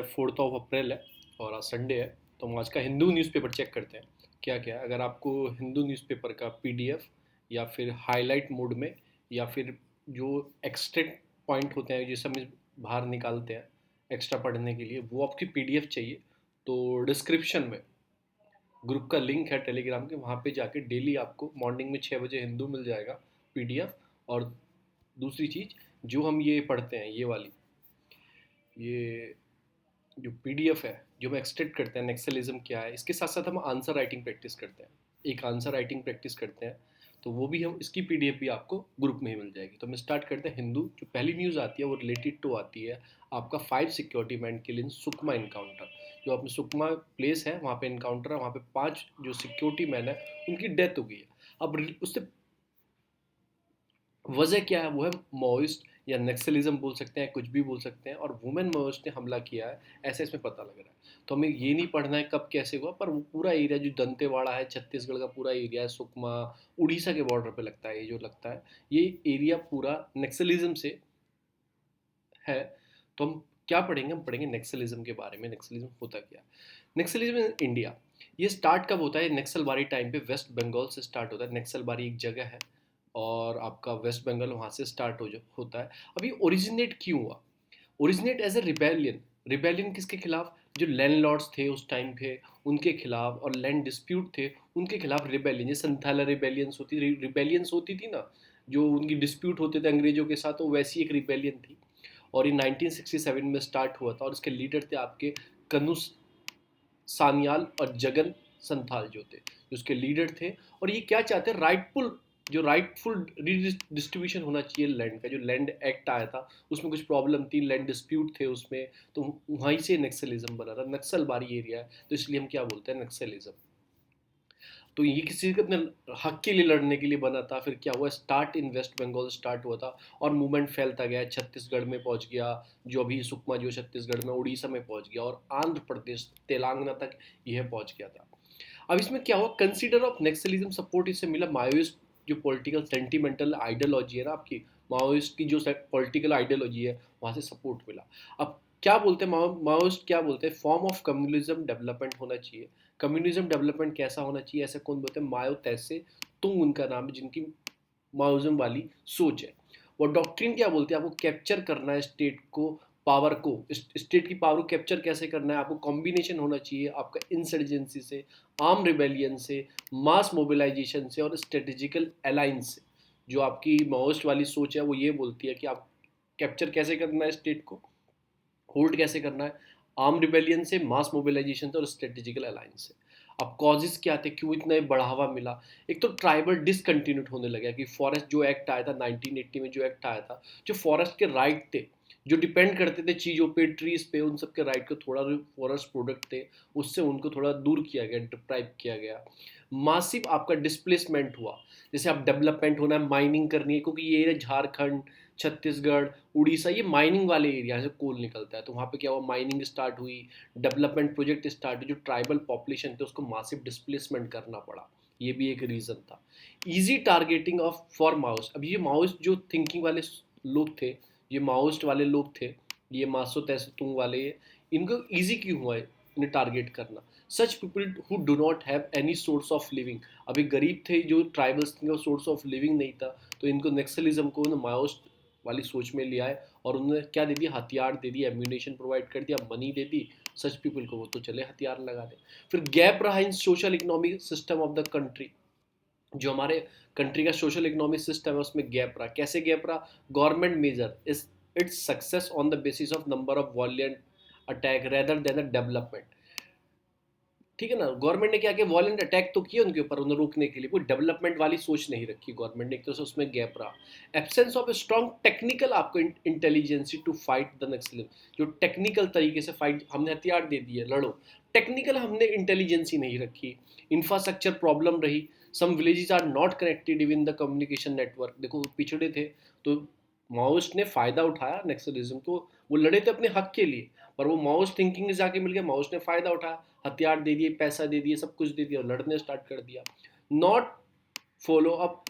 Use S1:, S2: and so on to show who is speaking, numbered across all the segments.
S1: 4 अप्रैल है और आज संडे है। तो हम आज का हिंदू न्यूज़पेपर चेक करते हैं क्या क्या है। अगर आपको हिंदू न्यूज़पेपर का पीडीएफ या फिर हाईलाइट मोड में या फिर जो एक्सट्रैक्ट पॉइंट होते हैं जिसे हम बाहर निकालते हैं एक्स्ट्रा पढ़ने के लिए, वो आपकी पीडीएफ चाहिए तो डिस्क्रिप्शन में ग्रुप का लिंक है टेलीग्राम के, वहाँ पे जाके डेली आपको मॉर्निंग में 6 बजे हिंदू मिल जाएगा पीडीएफ। और दूसरी चीज़, जो हम ये पढ़ते हैं ये वाली, ये जो पीडीएफ है जो हम एक्सट्रैक्ट करते हैं नेक्सलिज्म क्या है, इसके साथ साथ हम आंसर राइटिंग प्रैक्टिस करते हैं, एक आंसर राइटिंग प्रैक्टिस करते हैं। तो वो भी हम, इसकी पीडीएफ भी आपको ग्रुप में ही मिल जाएगी। तो हम स्टार्ट करते हैं। हिंदू जो पहली न्यूज़ आती है वो रिलेटेड टू आती है आपका 5 सिक्योरिटी मैन किल इन सुकमा इनकाउंटर। जो आपने सुकमा प्लेस है वहाँ पे इनकाउंटर है, वहाँ पे 5 जो सिक्योरिटी मैन है उनकी डेथ हो गई है। अब उससे वजह क्या है, वो है माओइस्ट या नक्सलिज्म बोल सकते हैं, कुछ भी बोल सकते हैं, और वुमेन माओइस्ट ने हमला किया है, ऐसा इसमें पता लग रहा है। तो हमें ये नहीं पढ़ना है कब कैसे हुआ, पर वो पूरा एरिया जो दंतेवाड़ा है, छत्तीसगढ़ का पूरा एरिया है, सुकमा उड़ीसा के बॉर्डर पे लगता है, ये जो लगता है ये एरिया पूरा नक्सलिज्म से है। तो हम क्या पढ़ेंगे, हम पढ़ेंगे नक्सलिज्म के बारे में, नक्सलिज्म होता क्या है। नक्सलिज्म इन इंडिया, ये स्टार्ट कब होता है, नक्सलबारी टाइम पे वेस्ट बंगाल से स्टार्ट होता है। नक्सलबारी एक जगह है और आपका वेस्ट बंगाल वहाँ से स्टार्ट होता है। अभी ओरिजिनेट क्यों हुआ, originate as a rebellion. Rebellion किसके खिलाफ, जो लैंडलॉर्ड्स थे उस टाइम पे उनके खिलाफ, और लैंड डिस्प्यूट थे उनके खिलाफ रिबेलियन। ये संथाला रिबेलियंस होती थी ना, जो उनकी डिस्प्यूट होते थे अंग्रेजों के साथ, वो वैसी एक रिबेलियन थी। और ये 1967 में स्टार्ट हुआ था, और इसके लीडर थे आपके कनु सान्याल और जगन संथाल जो थे, जो उसके लीडर थे। और ये क्या चाहते हैं, राइटफुल डिस्ट्रीब्यूशन होना चाहिए लैंड का। जो लैंड एक्ट आया था उसमें कुछ प्रॉब्लम थी, लैंड डिस्प्यूट थे उसमें, तो वहीं से नक्सलिज्म बना था। नक्सलबारी एरिया है तो इसलिए हम क्या बोलते हैं, नक्सलिज्म। तो ये किसी के अपने हक के लिए लड़ने के लिए बना था। फिर क्या हुआ, start in West Bengal start हुआ था और मूवमेंट फैलता गया, छत्तीसगढ़ में पहुंच गया, जो अभी सुकमा जो छत्तीसगढ़ में, उड़ीसा में पहुंच गया, और आंध्र प्रदेश तेलंगाना तक यह पहुंच गया था। अब इसमें क्या हुआ, कंसीडर ऑफ नक्सलिज्म सपोर्ट इससे मिला माओइस्ट जो पॉलिटिकल सेंटिमेंटल आइडियोलॉजी है ना आपकी, माओइस्ट की जो पॉलिटिकल आइडियोलॉजी है वहाँ से सपोर्ट मिला। अब क्या बोलते हैं माओइस्ट, क्या बोलते हैं, फॉर्म ऑफ कम्युनिज्म डेवलपमेंट होना चाहिए। कम्युनिज्म डेवलपमेंट कैसा होना चाहिए, ऐसे कौन बोलते हैं, माओ तैसे तुंग उनका नाम है, जिनकी माओइज्म वाली सोच है। वो डॉक्ट्रिन क्या बोलते हैं, आपको कैप्चर करना है स्टेट को, पावर को, स्टेट की पावर को कैप्चर कैसे करना है, आपको कॉम्बिनेशन होना चाहिए आपका इंसर्जेंसी से, आर्म रिबेलियन से, मास मोबिलाइजेशन से, और स्ट्रेटेजिकल अलायंस से। जो आपकी माओइस्ट वाली सोच है वो ये बोलती है कि आप कैप्चर कैसे करना है स्टेट को, होल्ड कैसे करना है, आर्म रिबेलियन से, मास मोबिलाइजेशन से, और स्ट्रेटेजिकल अलायंस से। अब कॉजेज क्या थे, क्यों इतना बढ़ावा मिला। एक तो ट्राइबल डिसकंटिन्यूड होने लगा कि फॉरेस्ट जो एक्ट आया था 1980 में, जो एक्ट आया था, जो फॉरेस्ट के राइट थे, जो डिपेंड करते थे चीज़ों पे, ट्रीज पे, उन सब के राइट को थोड़ा, फॉरेस्ट प्रोडक्ट थे उससे उनको थोड़ा दूर किया गया, डिप्राइव किया गया। मासिव आपका डिस्प्लेसमेंट हुआ, जैसे आप डेवलपमेंट होना है, माइनिंग करनी है, क्योंकि ये झारखंड, छत्तीसगढ़, उड़ीसा, ये माइनिंग वाले एरिया से कोल निकलता है। तो वहाँ पे क्या हुआ, माइनिंग स्टार्ट हुई, डेवलपमेंट प्रोजेक्ट स्टार्ट हुई, जो ट्राइबल पॉपुलेशन थे उसको मासिव डिस्प्लेसमेंट करना पड़ा, ये भी एक रीज़न था। Easy targeting of for Maoist, अब ये माओस्ट जो थिंकिंग वाले लोग थे, ये माओस्ट वाले लोग थे, ये मासो तैसुतुंग वाले, इनको ईजी क्यों हुआ है इन्हें टारगेट करना, such people who do not have any source of living. अभी गरीब थे जो ट्राइबल्स थे, सोर्स ऑफ लिविंग नहीं था, तो इनको नक्सलिज्म को माओस्ट वाली सोच में लिया है, और उन्होंने क्या दे दिया, हथियार दे दिया, एम्यूनेशन प्रोवाइड कर दिया, मनी दे दी सच पीपल को, वो तो चले हथियार लगा दे। फिर गैप रहा in social economic system of the country, जो हमारे कंट्री का सोशल इकोनॉमिक सिस्टम है उसमें गैप रहा। कैसे गैप रहा, government measure is its success on the basis of number of violent attack rather than the development. ठीक है ना, गवर्नमेंट ने क्या किया, वॉलेंट अटैक तो किए उनके ऊपर, उन्हें रोकने के लिए, कोई डेवलपमेंट वाली सोच नहीं रखी गवर्नमेंट ने, एक तरह से उसमें गैप रहा। Absence of a strong technical आपको intelligence to fight the Naxalism, जो टेक्निकल तरीके से फाइट, हमने हथियार दे दिए लड़ो, टेक्निकल हमने इंटेलिजेंसी नहीं रखी। इंफ्रास्ट्रक्चर प्रॉब्लम रही, some villages are not connected with the communication network, देखो पिछड़े थे, तो माओइस्ट ने फ़ायदा उठाया नक्सलिज्म को, वो लड़े थे अपने हक के लिए, पर वो माओइस्ट थिंकिंग में जाके मिल गया, माओइस्ट ने फ़ायदा उठाया, हथियार दे दिए, पैसा दे दिए, सब कुछ दे दिया और लड़ने स्टार्ट कर दिया। Not follow up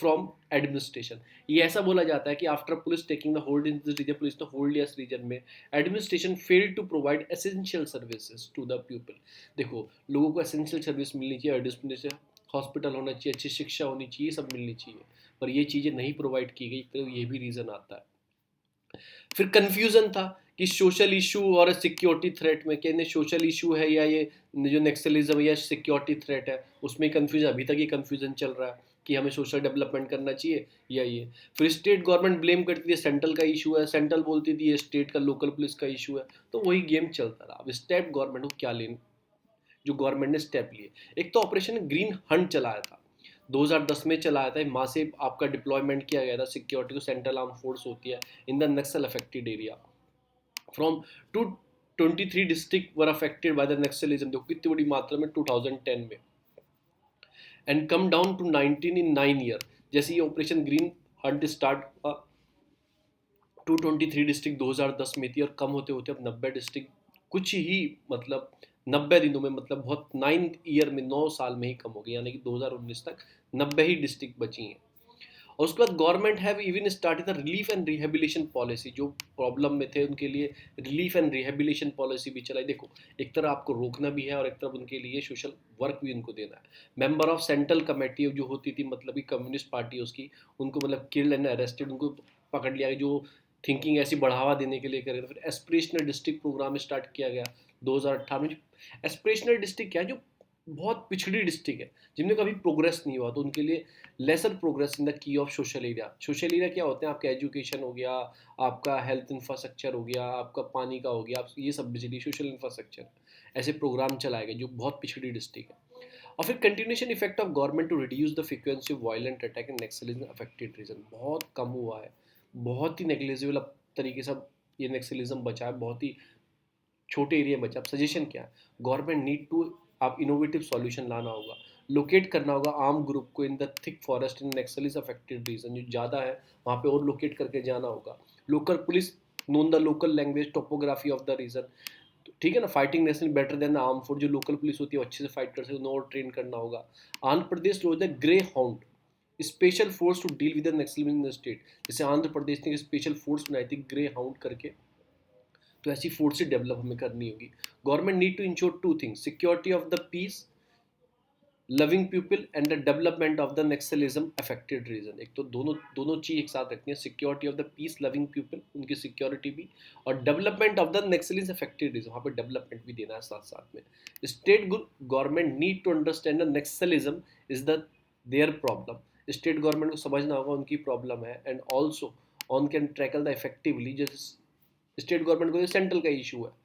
S1: from administration. ये ऐसा बोला जाता है कि after police taking the hold in the region, police ने होल्ड लिया इस रीजन में, administration failed to provide essential services to the people. देखो, लोगों को एसेंशियल सर्विस मिलनी चाहिए, एडमिनिस्ट्रेशन, हॉस्पिटल होना चाहिए, अच्छी शिक्षा होनी चाहिए, सब मिलनी चाहिए, पर ये चीज़ें नहीं प्रोवाइड की गई, तो ये भी रीज़न आता है। फिर कन्फ्यूज़न था कि सोशल इशू और सिक्योरिटी थ्रेट में, क्या सोशल इशू है या ये जो नेक्सलिज्म या सिक्योरिटी थ्रेट है, उसमें कन्फ्यूजन, अभी तक ये कन्फ्यूजन चल रहा है कि हमें सोशल डेवलपमेंट करना चाहिए या ये। फिर स्टेट गवर्नमेंट ब्लेम करती थी सेंट्रल का इशू है, सेंट्रल बोलती थी ये स्टेट का लोकल पुलिस का इशू है, तो वही गेम चलता रहा। अब स्टेट गवर्नमेंट को क्या लेना, जो गवर्नमेंट ने स्टेप लिए, एक तो ऑपरेशन ग्रीन हंट चलाया था, 2010 में चलाया था, मासिव आपका डिप्लॉयमेंट किया गया था सिक्योरिटी को, सेंट्रल आर्म फोर्स होती है in the Naxal affected area, from to 23 district were affected by the Naxalism. देखो कितनी बड़ी मात्रा में 2010 में, and come down to 19 in 9 year. जैसे ये ऑपरेशन ग्रीन हंट स्टार्ट हुआ, 223 डिस्ट्रिक्ट 2010 में थी और कम होते होते अब 90 डिस्ट्रिक्ट, कुछ ही मतलब 90 दिनों में, मतलब बहुत 9 ईयर में, 9 साल में ही कम हो गई, यानी कि 2019 तक 90 ही डिस्ट्रिक्ट बची हैं। और उसके बाद government have even started the relief and rehabilitation policy, जो प्रॉब्लम में थे उनके लिए रिलीफ एंड रिहेबिलिटेशन पॉलिसी भी चलाई। देखो, एक तरफ आपको रोकना भी है और एक तरफ उनके लिए सोशल वर्क भी उनको देना है। मेंबर ऑफ सेंट्रल कमेटी जो होती थी, मतलब कि कम्युनिस्ट पार्टी उसकी, उनको मतलब किल्ड एंड अरेस्टेड, उनको पकड़ लिया, जो थिंकिंग ऐसी बढ़ावा देने के लिए करे। फिर एस्पिरेशनल डिस्ट्रिक्ट प्रोग्राम स्टार्ट किया गया 2018 में। एस्पिरेशनल डिस्ट्रिक्ट क्या है, जो बहुत पिछड़ी डिस्ट्रिक्ट है, जिनमें कभी प्रोग्रेस नहीं हुआ, तो उनके लिए lesser progress in the key of social area. Social area क्या होते हैं, आपका एजुकेशन हो गया, आपका हेल्थ इंफ्रास्ट्रक्चर हो गया, आपका पानी का हो गया, आप ये सब बिजली, सोशल इंफ्रास्ट्रक्चर, ऐसे प्रोग्राम चलाए गए जो बहुत पिछड़ी डिस्ट्रिक्ट है। और फिर continuation effect of government to reduce the frequency of violent attack in Naxalism affected region, बहुत कम हुआ है, बहुत ही नेग्लिजिबल तरीके से ये नक्सलिज्म बचा है, बहुत ही छोटे एरिया में बचा। अब सजेशन क्या है, गवर्नमेंट नीड टू, आप इनोवेटिव सॉल्यूशन लाना होगा, लोकेट करना होगा आर्म ग्रुप को in the thick forest in Naxalist affected region, जो ज़्यादा है वहाँ पे और लोकेट करके जाना होगा। Local police known the local language topography of the region, ठीक है ना, fighting national better than the arm force, जो लोकल पुलिस होती है अच्छे से फाइट कर सकते, उन्हें और ट्रेन करना होगा। Andhra Pradesh rose the greyhound special force to deal with the Naxalism in the state, जैसे आंध्र प्रदेश ने स्पेशल फोर्स बनाई थी ग्रे हाउंड करके, तो ऐसी फोर्सेज डेवलप हमें करनी होगी। Government need to ensure two things, security of the peace loving people and the development of the Naxalism affected region. एक तो दोनों दोनों चीज एक साथ रखनी है, security of the peace loving people, उनकी सिक्योरिटी भी, और development of the Naxalism affected region, वहाँ पे डेवलपमेंट भी देना है साथ साथ में। State government need to understand the Naxalism is the their problem, state government को समझना होगा उनकी प्रॉब्लम है, and also on can tackle the effectively, जैसे स्टेट गवर्नमेंट को सेंट्रल का इशू है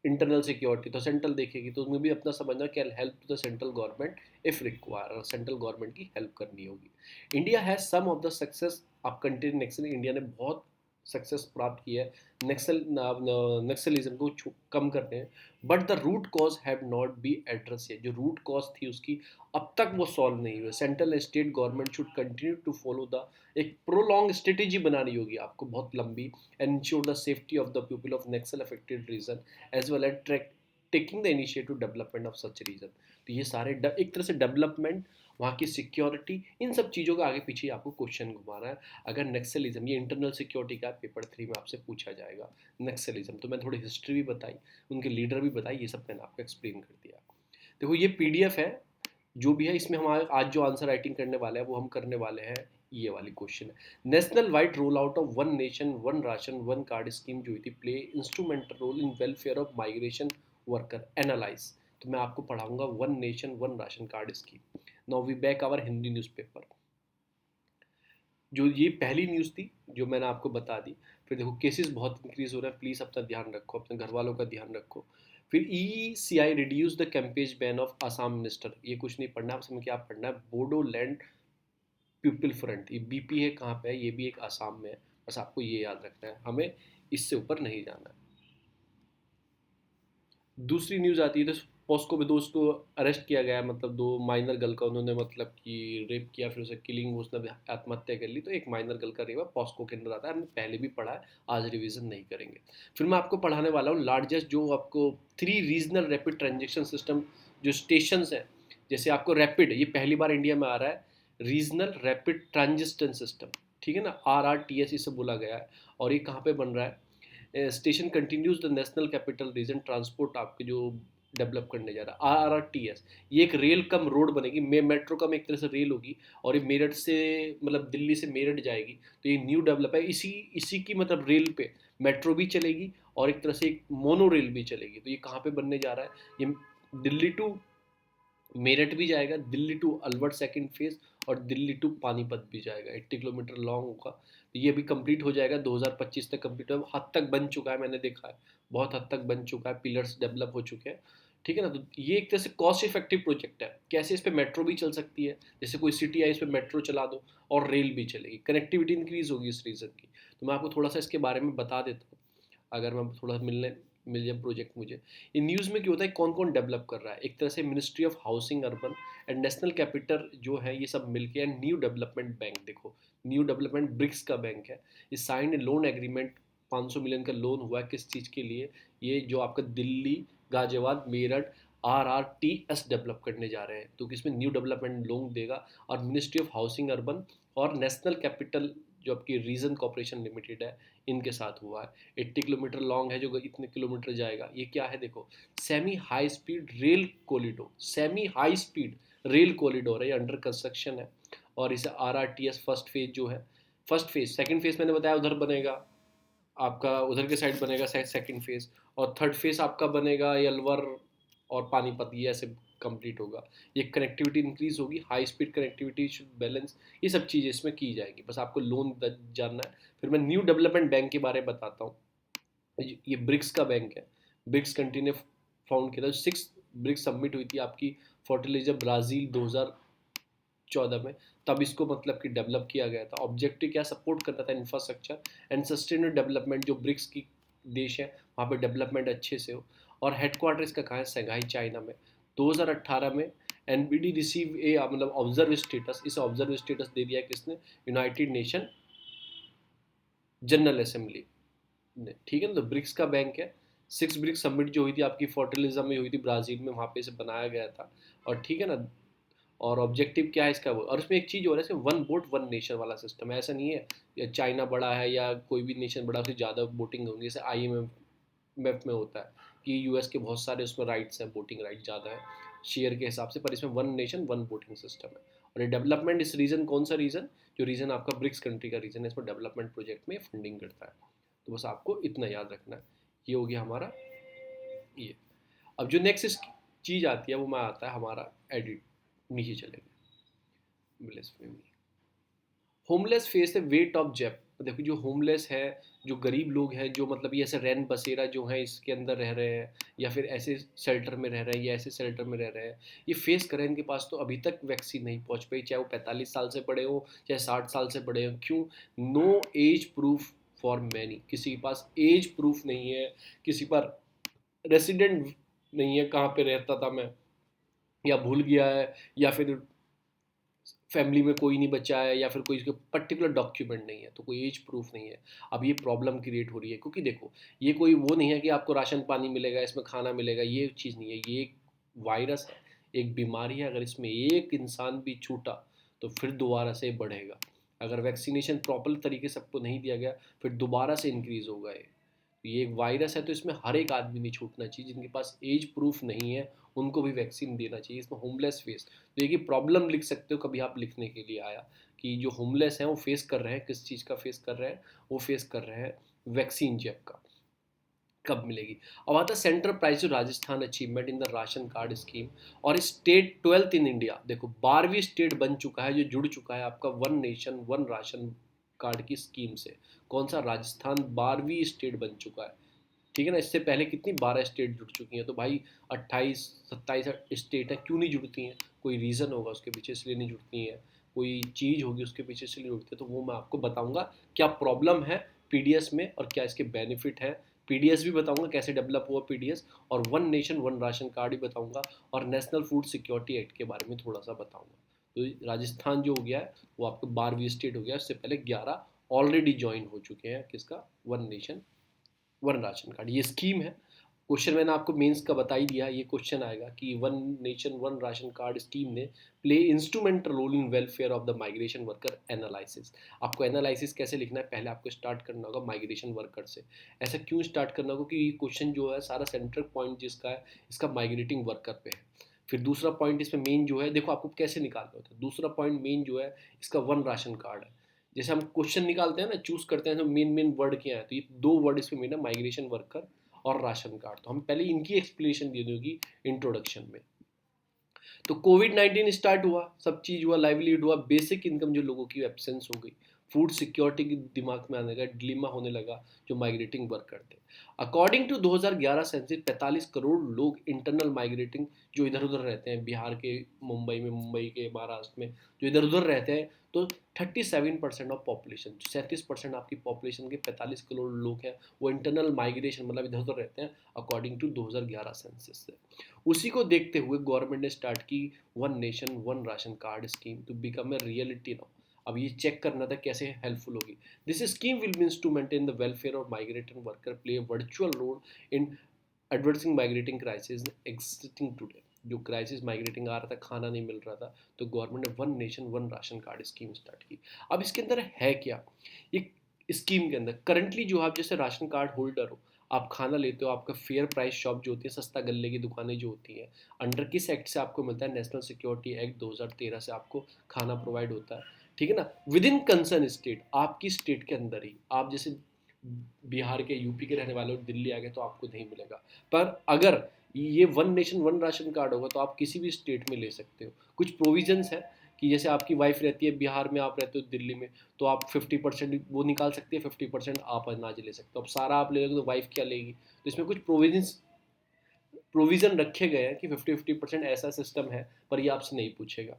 S1: इंटरनल सिक्योरिटी, तो सेंट्रल देखेगी, तो उसमें भी अपना समझना क्या, help to the central government if require, central government की हेल्प करनी होगी। India has some of the success, आप कंट्री नेक्सल, इंडिया ने बहुत सक्सेस प्राप्त की है नक्सलिज्म को कम करने हैं, but the root cause have not be address है, जो रूट कॉज थी उसकी अब तक वो सॉल्व नहीं हुई। Central and state government should continue to follow the, एक प्रोलॉन्ग स्ट्रेटेजी बनानी होगी आपको बहुत लंबी, and ensure the safety of the people of Naxal affected region as well as taking the initiative development of such region. तो ये सारे एक तरह से डेवलपमेंट, वहाँ की सिक्योरिटी, इन सब चीज़ों का आगे पीछे आपको क्वेश्चन घुमाना है। अगर नक्सलिज्म, ये इंटरनल सिक्योरिटी का पेपर 3 में आपसे पूछा जाएगा नक्सलिज्म, तो मैं थोड़ी हिस्ट्री भी बताई, उनके लीडर भी बताई, ये सब मैंने आपको एक्सप्लेन कर दिया। देखो ये PDF है जो भी है, इसमें हमारे आज जो आंसर राइटिंग करने वाले हैं वो हम करने वाले हैं, ये वाली क्वेश्चन है, national wide roll out of one nation one ration one card scheme जो हुई थी, play instrumental role in welfare of migration worker, analyse. तो मैं आपको पढ़ाऊंगा one nation one ration card scheme. Now we back our Hindi newspaper, जो ये पहली न्यूज़ थी जो मैंने आपको बता दी। फिर देखो केसेस बहुत इंक्रीज हो रहे हैं, प्लीज़ अपना ध्यान रखो, अपने घर वालों का ध्यान रखो। फिर ECI reduce the campaign ban of Assam minister, ये कुछ नहीं पढ़ना है क्या पढ़ना है, बोडो लैंड पीपल फ्रंट, ये BP है, कहाँ पे है, ये भी एक आसाम में है, बस आपको ये याद रखना है, हमें इससे ऊपर नहीं जाना है। दूसरी न्यूज़ आती है तो पॉस्को में 2 उसको अरेस्ट किया गया, मतलब 2 माइनर गर्ल का उन्होंने मतलब कि रेप किया, फिर उसे किलिंग, उसने आत्महत्या कर ली, तो एक माइनर गर्ल का रेप है, पॉस्को के अंदर आता है, हमने पहले भी पढ़ा है, आज रिवीजन नहीं करेंगे। फिर मैं आपको पढ़ाने वाला हूँ लार्जेस्ट, जो आपको 3 रीजनल रैपिड ट्रांजेक्शन सिस्टम जो स्टेशन हैं, जैसे आपको रैपिड, ये पहली बार इंडिया में आ रहा है, रीजनल रैपिड ट्रांजिस्टेंस सिस्टम, ठीक है ना, RRTS इसे बोला गया है। और ये कहाँ पे बन रहा है? Station continues the national capital region transport आपके जो डेवलप करने जा रहा है RRTS। ये एक रेल कम रोड बनेगी, मेट्रो कम एक तरह से रेल होगी, और ये मेरठ से मतलब दिल्ली से मेरठ जाएगी। तो ये न्यू डेवलप है, इसी इसी की मतलब रेल पे मेट्रो भी चलेगी और एक तरह से एक मोनो रेल भी चलेगी। तो ये कहाँ पे बनने जा रहा है? ये दिल्ली टू मेरठ भी जाएगा, Delhi to Alwar second phase, और दिल्ली टू पानीपत भी जाएगा। 80 किलोमीटर लॉन्ग होगा। तो ये अभी कंप्लीट हो जाएगा 2025 तक, कंप्लीट हो हद तक बन चुका है, मैंने देखा है बहुत हद तक बन चुका है, पिलर्स डेवलप हो चुके हैं, ठीक है ना। तो ये एक तरह से कॉस्ट इफेक्टिव प्रोजेक्ट है। कैसे? इस पर मेट्रो भी चल सकती है, जैसे कोई सिटी आई इस पर मेट्रो चला दो और रेल भी चलेगी, कनेक्टिविटी इंक्रीज होगी इस रीजन की। तो मैं आपको थोड़ा सा इसके बारे में बता देता हूँ, अगर मैं थोड़ा मिल जाए प्रोजेक्ट मुझे। ये न्यूज़ में क्या होता है, कौन कौन डेवलप कर रहा है? एक तरह से ministry of housing urban and national capital जो है, ये सब मिलके एंड न्यू डेवलपमेंट बैंक। देखो, न्यू डेवलपमेंट ब्रिक्स का बैंक है। ये साइन लोन एग्रीमेंट 500 मिलियन का लोन हुआ है, किस चीज़ के लिए? ये जो आपका दिल्ली गाजियाबाद मेरठ RRTS डेवलप करने जा रहे हैं, तो किसमें न्यू डेवलपमेंट लोन देगा। और मिनिस्ट्री ऑफ हाउसिंग अर्बन और नेशनल कैपिटल जो आपकी रीजन कॉर्पोरेशन लिमिटेड है, इनके साथ हुआ है। 80 किलोमीटर लॉन्ग है, जो इतने किलोमीटर जाएगा। ये क्या है? देखो, semi high speed rail corridor, semi high speed rail corridor है, ये अंडर कंस्ट्रक्शन है। और इसे RRTS फर्स्ट फेज जो है, फर्स्ट फेज, सेकंड फेज मैंने बताया उधर बनेगा आपका, उधर के साइड बनेगा सेकंड फेज, और थर्ड फेज आपका बनेगा अलवर और पानीपत, ये ऐसे कंप्लीट होगा। ये कनेक्टिविटी इंक्रीज होगी, high speed connectivity should balance, ये सब चीज़ें इसमें की जाएगी। बस आपको लोन जानना है। फिर मैं न्यू डेवलपमेंट बैंक के बारे में बताता हूँ। ये ब्रिक्स का बैंक है। ब्रिक्स कंट्री ने फाउंड किया था, 6 ब्रिक्स सबमिट हुई थी आपकी फर्टिलाइजर ब्राज़ील 2014 में, तब इसको मतलब कि डेवलप किया गया था। ऑब्जेक्टिव क्या? सपोर्ट करना था इंफ्रास्ट्रक्चर एंड सस्टेनेबल डेवलपमेंट, जो ब्रिक्स की देश है वहाँ पे डेवलपमेंट अच्छे से हो। और हेडक्वार्टर इसका कहाँ है? शंघाई चाइना में। 2018 में NBD रिसीव ए मतलब ऑब्जर्व स्टेटस, इसे ऑब्जर्व स्टेटस दे दिया किसने? यूनाइटेड नेशन जनरल असेंबली ने, ठीक है ना। तो ब्रिक्स का बैंक है। 6 ब्रिक्स समिट जो हुई थी आपकी फर्टिलिज्म में हुई थी ब्राज़ील में, वहाँ पे इसे बनाया गया था। और ठीक है ना, और ऑब्जेक्टिव क्या है इसका? वो, और इसमें एक चीज़ हो रहा है, इसमें वन वोट वन नेशन वाला सिस्टम है। ऐसा नहीं है या चाइना बड़ा है या कोई भी नेशन बड़ा उससे ज़्यादा वोटिंग होंगी, जैसे IMF में होता है कि US के बहुत सारे उसमें राइट्स हैं, वोटिंग राइट ज़्यादा है शेयर के हिसाब से, पर इसमें one nation one voting system है। और ये डेवलपमेंट इस रीजन, कौन सा रीजन? जो रीजन आपका ब्रिक्स कंट्री का रीजन है, इसमें डेवलपमेंट प्रोजेक्ट में फंडिंग करता है। तो बस आपको इतना याद रखना है। ये हो गया हमारा ये। अब जो नेक्स्ट चीज़ आती है वो मैं आता है हमारा एडिट, नीचे चलेंगे। होमलेस फेस है वेट ऑफ जेप। देखो, जो होमलेस है, जो गरीब लोग हैं, जो मतलब ये ऐसे रैन बसेरा जो है इसके अंदर रह रहे हैं, या फिर ऐसे शेल्टर में रह रहे हैं, या ऐसे शेल्टर में रह रहे हैं, ये फेस करें, इनके पास तो अभी तक वैक्सीन नहीं पहुंच पाई, चाहे वो 45 साल से बड़े हो, चाहे 60 साल से बड़े हो। क्यों? No age proof for many, किसी के पास एज प्रूफ नहीं है, किसी पर रेसिडेंट नहीं है, कहाँ पे रहता था मैं, या भूल गया है, या फिर फैमिली में कोई नहीं बचा है, या फिर कोई इसके पर्टिकुलर डॉक्यूमेंट नहीं है, तो कोई एज प्रूफ नहीं है। अब ये प्रॉब्लम क्रिएट हो रही है, क्योंकि देखो, ये कोई वो नहीं है कि आपको राशन पानी मिलेगा, इसमें खाना मिलेगा, ये चीज़ नहीं है। ये एक वायरस है, एक बीमारी है। अगर इसमें एक इंसान भी छूटा तो फिर दोबारा से बढ़ेगा। अगर वैक्सीनेशन प्रॉपर तरीके से सबको नहीं दिया गया, फिर दोबारा से इंक्रीज होगा ये एक वायरस है। तो इसमें हर एक आदमी नहीं छूटना चाहिए, जिनके पास एज प्रूफ नहीं है उनको भी वैक्सीन देना चाहिए। इसमें होमलेस फेस, तो एक प्रॉब्लम लिख सकते हो कभी आप, लिखने के लिए आया कि जो होमलेस हैं वो फेस कर रहे हैं, किस चीज़ का फेस कर रहे हैं? वो फेस कर रहे हैं वैक्सीन जैब का। कब मिलेगी? अब आता है centre praise Rajasthan achievement in the ration card scheme और स्टेट 12th इन इंडिया। देखो, 12वीं स्टेट बन चुका है जो जुड़ चुका है आपका one nation one ration card की स्कीम से। कौन सा? राजस्थान 12वीं स्टेट बन चुका है, ठीक है ना। इससे पहले कितनी 12 स्टेट जुड़ चुकी हैं, तो भाई 28-27 स्टेट हैं, क्यों नहीं जुड़ती हैं? कोई रीज़न होगा उसके पीछे, इसलिए नहीं जुड़ती हैं, कोई चीज़ होगी उसके पीछे इसलिए नहीं जुड़ती है। तो वो मैं आपको बताऊंगा क्या प्रॉब्लम है PDS में और क्या इसके बेनिफिट है। PDS भी बताऊंगा कैसे डेवलप हुआ PDS, और one nation one ration card भी बताऊंगा, और नेशनल फूड सिक्योरिटी एक्ट के बारे में थोड़ा सा बताऊंगा। तो राजस्थान जो हो गया है वो आपको 12वीं स्टेट हो गया, उससे पहले 11 ऑलरेडी ज्वाइन हो चुके हैं, किसका? One nation one ration card. ये स्कीम है, क्वेश्चन मैंने आपको मेंस का बता ही दिया, ये क्वेश्चन आएगा कि one nation one ration card scheme ने play instrumental role in welfare of the migration worker analysis. आपको एनालिसिस कैसे लिखना है, पहले आपको स्टार्ट करना होगा माइग्रेशन वर्कर से। ऐसा क्यों स्टार्ट करना होगा, कि ये क्वेश्चन जो है सारा सेंट्रल पॉइंट जिसका है इसका माइग्रेटिंग वर्कर पे है। फिर दूसरा पॉइंट इसमें मेन जो है, देखो आपको कैसे निकालना होता है, दूसरा पॉइंट मेन जो है इसका वन राशन कार्ड है। जैसे हम क्वेश्चन निकालते हैं ना, चूज करते हैं तो मेन मेन वर्ड क्या है, तो ये दो वर्ड इसमें मेन है, माइग्रेशन वर्कर और राशन कार्ड। तो हम पहले इनकी एक्सप्लेनेशन दे दोगी इंट्रोडक्शन में। तो कोविड-19 स्टार्ट हुआ, सब चीज़ हुआ, लाइवलीहुड हुआ, बेसिक इनकम जो लोगों की एब्सेंस हो गई, फूड सिक्योरिटी की दिमाग में आने लगा, डिलेमा होने लगा जो माइग्रेटिंग वर्कर थे। अकॉर्डिंग टू 2011 सेंसस 45 करोड़ लोग इंटरनल माइग्रेटिंग जो इधर उधर रहते हैं, बिहार के मुंबई में, मुंबई के महाराष्ट्र में जो इधर उधर रहते हैं, तो 37% ऑफ पॉपुलेशन, 37% आपकी पॉपुलेशन के 45 करोड़ लोग हैं, वो इंटरनल माइग्रेशन मतलब इधर उधर रहते हैं अकॉर्डिंग टू 2011 सेंसस से। उसी को देखते हुए गवर्नमेंट ने स्टार्ट की one nation one ration card scheme to become a reality now. अब ये चेक करना था कैसे हेल्पफुल होगी। This scheme will means to maintain the welfare of migrated worker, play virtual role in advertising migrating crisis existing today. जो crisis migrating आ रहा था, खाना नहीं मिल रहा था, तो गवर्नमेंट ने one nation one ration card scheme start की। अब इसके अंदर है क्या, ये स्कीम के अंदर करंटली जो आप जैसे राशन कार्ड होल्डर हो, आप खाना लेते हो, आपका फेयर प्राइस शॉप जो होती है, सस्ता गल्ले की दुकानें जो होती हैं, अंडर किस एक्ट से आपको मिलता है, नेशनल सिक्योरिटी एक्ट 2013 से आपको खाना प्रोवाइड होता है, ठीक है ना, विद इन कंसर्न स्टेट, आपकी स्टेट के अंदर ही। आप जैसे बिहार के, यूपी के रहने वाले हो, दिल्ली आ गए तो आपको नहीं मिलेगा। पर अगर ये one nation one ration card होगा तो आप किसी भी स्टेट में ले सकते हो। कुछ प्रोविजंस है कि जैसे आपकी वाइफ रहती है बिहार में, आप रहते हो दिल्ली में, तो आप 50% वो निकाल सकते हैं, 50% आप अनाज ले सकते हो। अब सारा आप ले लोगे तो वाइफ क्या लेगी, तो इसमें कुछ प्रोविज़न रखे गए हैं कि 50-50% ऐसा सिस्टम है, पर ये आपसे नहीं पूछेगा।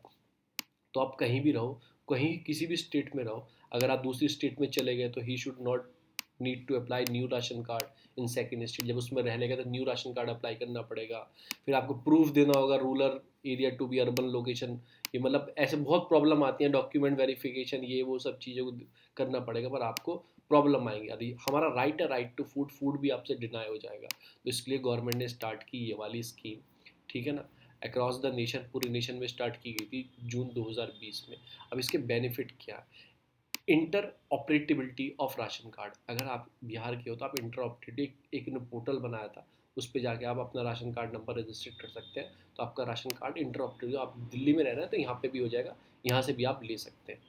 S1: तो आप कहीं भी रहो, कहीं किसी भी स्टेट में रहो, अगर आप दूसरी स्टेट में चले गए तो he should not need to apply new ration card in second state. जब उसमें रह लेगा तो न्यू राशन कार्ड अप्लाई करना पड़ेगा। फिर आपको प्रूफ देना होगा rural area to be urban location. ये मतलब ऐसे बहुत प्रॉब्लम आती हैं, डॉक्यूमेंट वेरिफिकेशन, ये वो सब चीज़ों को करना पड़ेगा, पर आपको प्रॉब्लम आएंगी। अरे हमारा राइट है, राइट टू फूड, फूड भी आपसे डिनाई हो जाएगा। तो इसके लिए गवर्नमेंट ने स्टार्ट की ये वाली स्कीम, ठीक है ना, अक्रॉस द नेशन, पूरे नेशन में स्टार्ट की गई थी जून 2020 में। अब इसके बेनिफिट क्या है, इंटर ऑपरेटिबिलिटी ऑफ राशन कार्ड। अगर आप बिहार के हो तो आप इंटर ऑपरेटिव एक पोर्टल बनाया था, उस पर जाके आप अपना राशन कार्ड नंबर रजिस्टर कर सकते हैं, तो आपका राशन कार्ड इंटर ऑपरेटिव, आप दिल्ली में रह रहे हैं तो यहाँ पे भी हो जाएगा, यहाँ से भी आप ले सकते हैं।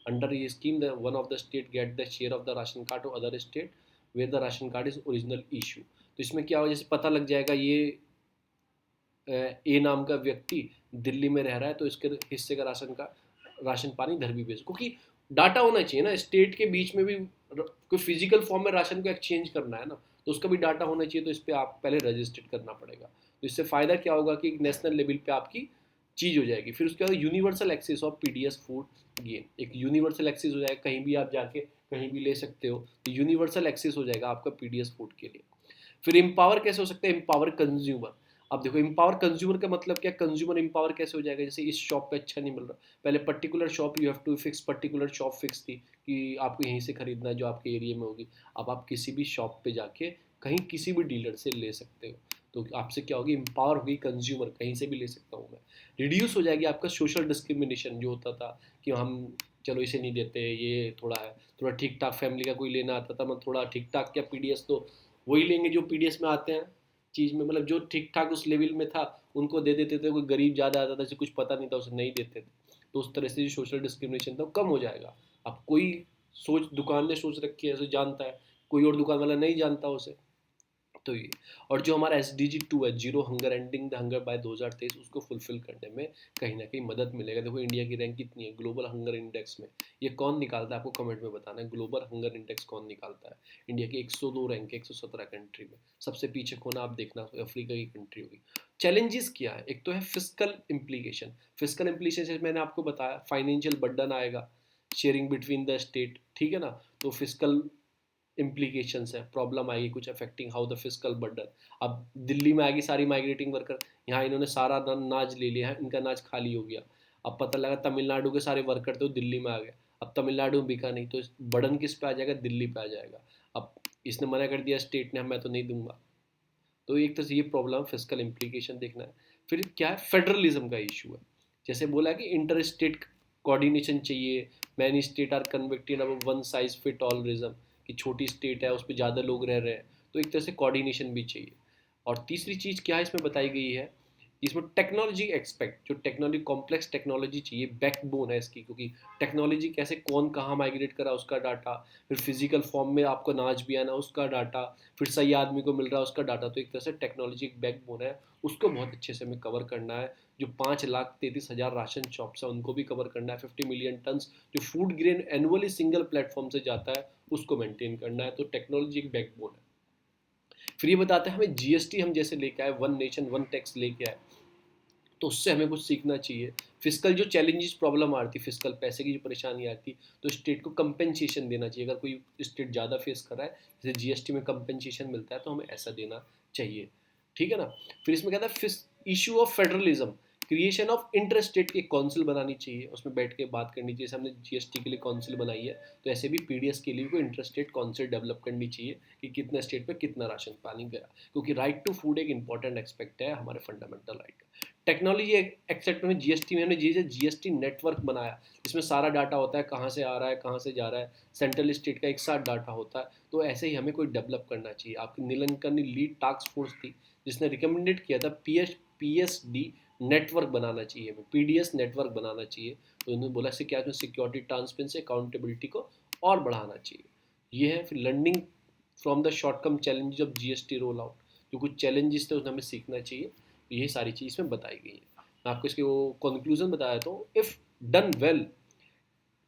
S1: अंडर ये scheme the one of the state get the share of the ration card to other state where the ration card is original issue. तो इसमें क्या हो, जैसे पता लग जाएगा ये ए नाम का व्यक्ति दिल्ली में रह रहा है, तो इसके हिस्से का राशन पानी इधर भी भेज, क्योंकि डाटा होना चाहिए ना स्टेट के बीच में भी। कोई फिजिकल फॉर्म में राशन को एक्सचेंज करना है ना, तो उसका भी डाटा होना चाहिए, तो इस पर आप पहले रजिस्टर्ड करना पड़ेगा। तो इससे फ़ायदा क्या होगा कि नेशनल लेवल पे आपकी चीज़ हो जाएगी। फिर उसके बाद universal access of PDS food grain, एक यूनिवर्सल एक्सेस हो जाएगा, कहीं भी आप जाके कहीं भी ले सकते हो, तो यूनिवर्सल एक्सेस हो जाएगा आपका पीडीएस फूड के लिए। फिर एम्पावर कैसे हो सकता है, एम्पावर कंज्यूमर। अब देखो एम्पावर कंज्यूमर का मतलब क्या, कंज्यूमर एम्पावर कैसे हो जाएगा, जैसे इस शॉप पे अच्छा नहीं मिल रहा, पहले particular shop you have to fix, particular shop fix थी कि आपको यहीं से खरीदना है जो आपके एरिया में होगी। अब आप किसी भी शॉप पे जाके कहीं किसी भी डीलर से ले सकते हो, तो आपसे क्या होगी, एम्पावर होगी कंज्यूमर, कहीं से भी ले सकता हूँ मैं। रिड्यूस हो जाएगी आपका सोशल डिस्क्रिमिनेशन जो होता था कि हम चलो इसे नहीं देते, ये थोड़ा है, थोड़ा ठीक ठाक फैमिली का कोई लेना आता था, मैं थोड़ा ठीक ठाक क्या पीडीएस तो वही लेंगे जो पीडीएस में आते हैं चीज़ में, मतलब जो ठीक ठाक उस लेवल में था उनको दे देते थे, कोई गरीब ज़्यादा आता था जिसे कुछ पता नहीं था उसे नहीं देते थे। तो उस तरह से जो सोशल डिस्क्रिमिनेशन था वो कम हो जाएगा। अब कोई सोच दुकान ने सोच रखी है, ऐसे जानता है, कोई और दुकान वाला नहीं जानता उसे। तो ये, और जो हमारा SDG 2 है, zero hunger ending the hunger by 2023, उसको फुलफिल करने में कहीं ना कहीं मदद मिलेगा। देखो इंडिया की रैंक कितनी है ग्लोबल हंगर इंडेक्स में, ये कौन निकालता है आपको कमेंट में बताना है, ग्लोबल हंगर इंडेक्स कौन निकालता है। इंडिया की 102 रैंक है 117 कंट्री में, सबसे पीछे कौन आप देखना, अफ्रीका की कंट्री होगी। चैलेंजेस क्या है, एक तो है फिजिकल इम्प्लीकेशन। फिजिकल इम्प्लीकेशन मैंने आपको बताया, फाइनेंशियल बर्डन आएगा, शेयरिंग बिटवीन द स्टेट, ठीक है ना, तो फिजिकल इम्प्लीकेशंस है, प्रॉब्लम आएगी कुछ affecting how the physical burden. अब दिल्ली में आएगी सारी माइग्रेटिंग वर्कर, यहाँ इन्होंने सारा नाज ले लिया है, इनका नाज खाली हो गया। अब पता लगा तमिलनाडु के सारे वर्कर तो दिल्ली में आ गए, अब तमिलनाडु में बिका नहीं, तो बर्डन किस पे आ जाएगा, दिल्ली पे आ जाएगा। अब इसने मना कर दिया स्टेट ने, मैं तो नहीं दूंगा, तो एक तरह से ये प्रॉब्लम, फिजिकल इम्प्लीकेशन देखना है। फिर क्या है, फेडरलिज्म का इशू है। जैसे बोला कि इंटर स्टेट कोऑर्डिनेशन चाहिए, मैनी स्टेट आर कन्विक्टेड अब one size fit all rhythm, कि छोटी स्टेट है उस पर ज़्यादा लोग रह रहे हैं, तो एक तरह से कोऑर्डिनेशन भी चाहिए। और तीसरी चीज़ क्या है इसमें बताई गई है, इसमें टेक्नोलॉजी एक्सपेक्ट, जो टेक्नोलॉजी कॉम्प्लेक्स टेक्नोलॉजी चाहिए, बैकबोन है इसकी, क्योंकि टेक्नोलॉजी कैसे कौन कहाँ माइग्रेट करा उसका डाटा, फिर फिजिकल फॉर्म में आपको अनाज भी आना उसका डाटा, फिर सही आदमी को मिल रहा है उसका डाटा। तो एक तरह से टेक्नोलॉजी एक बैकबोन है, उसको बहुत अच्छे से हमें कवर करना है। जो 5,33,000 राशन शॉप्स है उनको भी कवर करना है। 50 मिलियन टन्स जो food grain annually single platform से जाता है उसको मेंटेन करना है। तो टेक्नोलॉजी एक बैकबोन है। फिर ये बताते हैं हमें जीएसटी हम जैसे लेके आए, वन नेशन वन टैक्स लेके आए, तो उससे हमें कुछ सीखना चाहिए। फिजिकल जो चैलेंजेस प्रॉब्लम आती, फिजिकल पैसे की जो परेशानी आती, तो स्टेट को कंपेंसेशन देना चाहिए। अगर कोई स्टेट ज़्यादा फेस कर रहा है, जैसे जीएसटी में कंपेंसेशन मिलता है, तो हमें ऐसा देना चाहिए। ठीक है ना। फिर इसमें कहता है issue of federalism, creation of inter state की काउंसिल बनानी चाहिए, उसमें बैठ के बात करनी चाहिए। जैसे हमने जीएसटी के लिए काउंसिल बनाई है, तो ऐसे भी पीडीएस के लिए कोई इंटर स्टेट काउंसिल डेवलप करनी चाहिए कि कितने स्टेट पे कितना राशन पानी गया, क्योंकि राइट टू फूड एक इंपॉर्टेंट एस्पेक्ट है हमारे फंडामेंटल राइट का। टेक्नोलॉजी एक्सेप्ट में जीएसटी में हमने जीएसटी नेटवर्क बनाया, जिसमें सारा डाटा होता है, कहाँ से आ रहा है कहाँ से जा रहा है, सेंट्रल स्टेट का एक साथ डाटा होता है। तो ऐसे ही हमें कोई डेवलप करना चाहिए। आपकी नीलंकनी लीड टास्क फोर्स थी जिसने रिकमेंडेड किया था पीएसडी नेटवर्क बनाना चाहिए, हमें पीडीएस नेटवर्क बनाना चाहिए। तो उन्होंने बोला से क्या है, सिक्योरिटी, ट्रांसपेरेंसी, अकाउंटेबिलिटी को और बढ़ाना चाहिए। ये है। फिर learning from the short come challenges of GST roll out, जो कुछ चैलेंजेस थे उसमें हमें सीखना चाहिए। तो ये सारी चीज़ इसमें बताई गई है। मैं आपको इसके वो कंक्लूजन बताया, तो इफ़ डन वेल,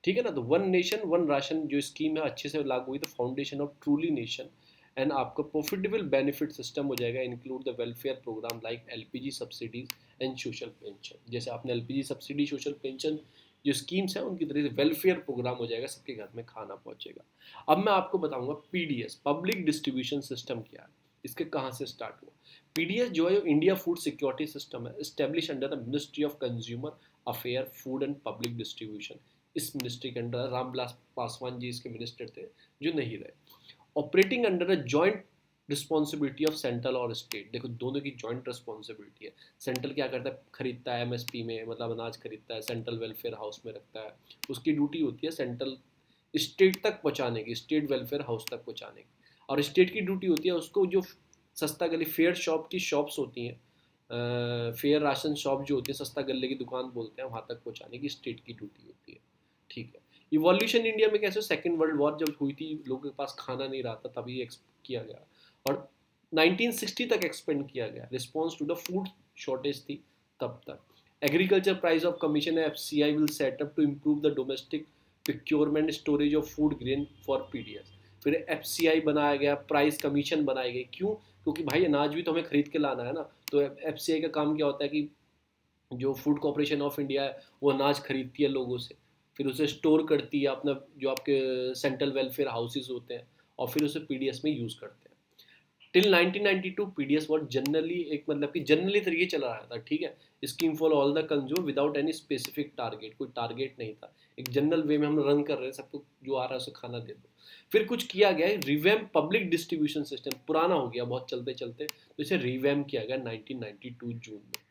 S1: ठीक है ना, तो वन नेशन वन राशन जो स्कीम है अच्छे से लागू हुई, तो foundation of truly nation and आपका प्रॉफिटेबल बेनिफिट सिस्टम हो जाएगा। Include the welfare programme like LPG subsidies and social pension. जैसे आपने एलपीजी सब्सिडी, सोशल पेंशन जो स्कीम्स हैं, उनकी तरह से वेलफेयर प्रोग्राम हो जाएगा, सबके घर में खाना पहुंचेगा। अब मैं आपको बताऊंगा पीडीएस, पब्लिक डिस्ट्रीब्यूशन सिस्टम क्या है, इसके कहाँ से स्टार्ट हुआ। पीडीएस जो है इंडिया फूड सिक्योरिटी सिस्टम है, establish under the ministry of consumer affair, food and public distribution. इस मिनिस्ट्री के अंडर रामविलास पासवान जी इसके मिनिस्टर थे, जो नहीं रहे। Operating under a joint responsibility of central और स्टेट। देखो दोनों की जॉइंट रिस्पॉन्सिबिलिटी है। सेंट्रल क्या करता है, खरीदता है एमएसपी में, मतलब अनाज खरीदता है, सेंट्रल वेलफेयर हाउस में रखता है, उसकी ड्यूटी होती है सेंट्रल स्टेट तक पहुंचाने की, स्टेट वेलफेयर हाउस तक पहुंचाने की। और स्टेट की ड्यूटी होती है उसको जो सस्ता गली फेयर शॉप की शॉप्स होती हैं, फेयर राशन शॉप जो होती है, सस्ता गले की दुकान बोलते हैं, वहाँ तक पहुँचाने की स्टेट की ड्यूटी होती है। ठीक है। इवोल्यूशन इंडिया में कैसे, सेकेंड वर्ल्ड वॉर जब हुई थी, लोगों के पास खाना नहीं रहा था, तभी किया गया, और 1960 तक एक्सपेंड किया गया, response to the food shortage थी तब तक। Agriculture price of commission FCI will set up to improve the domestic procurement storage of food grain for PDS. फिर एफसीआई बनाया गया, प्राइस कमीशन बनाए गए, क्यों, क्योंकि भाई अनाज भी तो हमें खरीद के लाना है ना। तो एफसीआई का काम क्या होता है कि जो फूड कॉर्पोरेशन ऑफ इंडिया है वो अनाज खरीदती है लोगों से, फिर उसे स्टोर करती है अपना जो आपके सेंट्रल वेलफेयर हाउसेज होते हैं, और फिर उसे पीडीएस में यूज़ करते हैं। टिल 1992 पीडीएस वर्ड जनरली एक मतलब कि जनरली तरीके चला रहा था, ठीक है। Scheme for all the consumer without any specific target, कोई टारगेट नहीं था, एक जनरल वे में हम रन कर रहे हैं, सबको जो आ रहा है उसे खाना दे दो। फिर कुछ किया गया है रिवैम पब्लिक डिस्ट्रीब्यूशन सिस्टम, पुराना हो गया बहुत चलते चलते, तो इसे रिवैम किया गया 1992 जून में।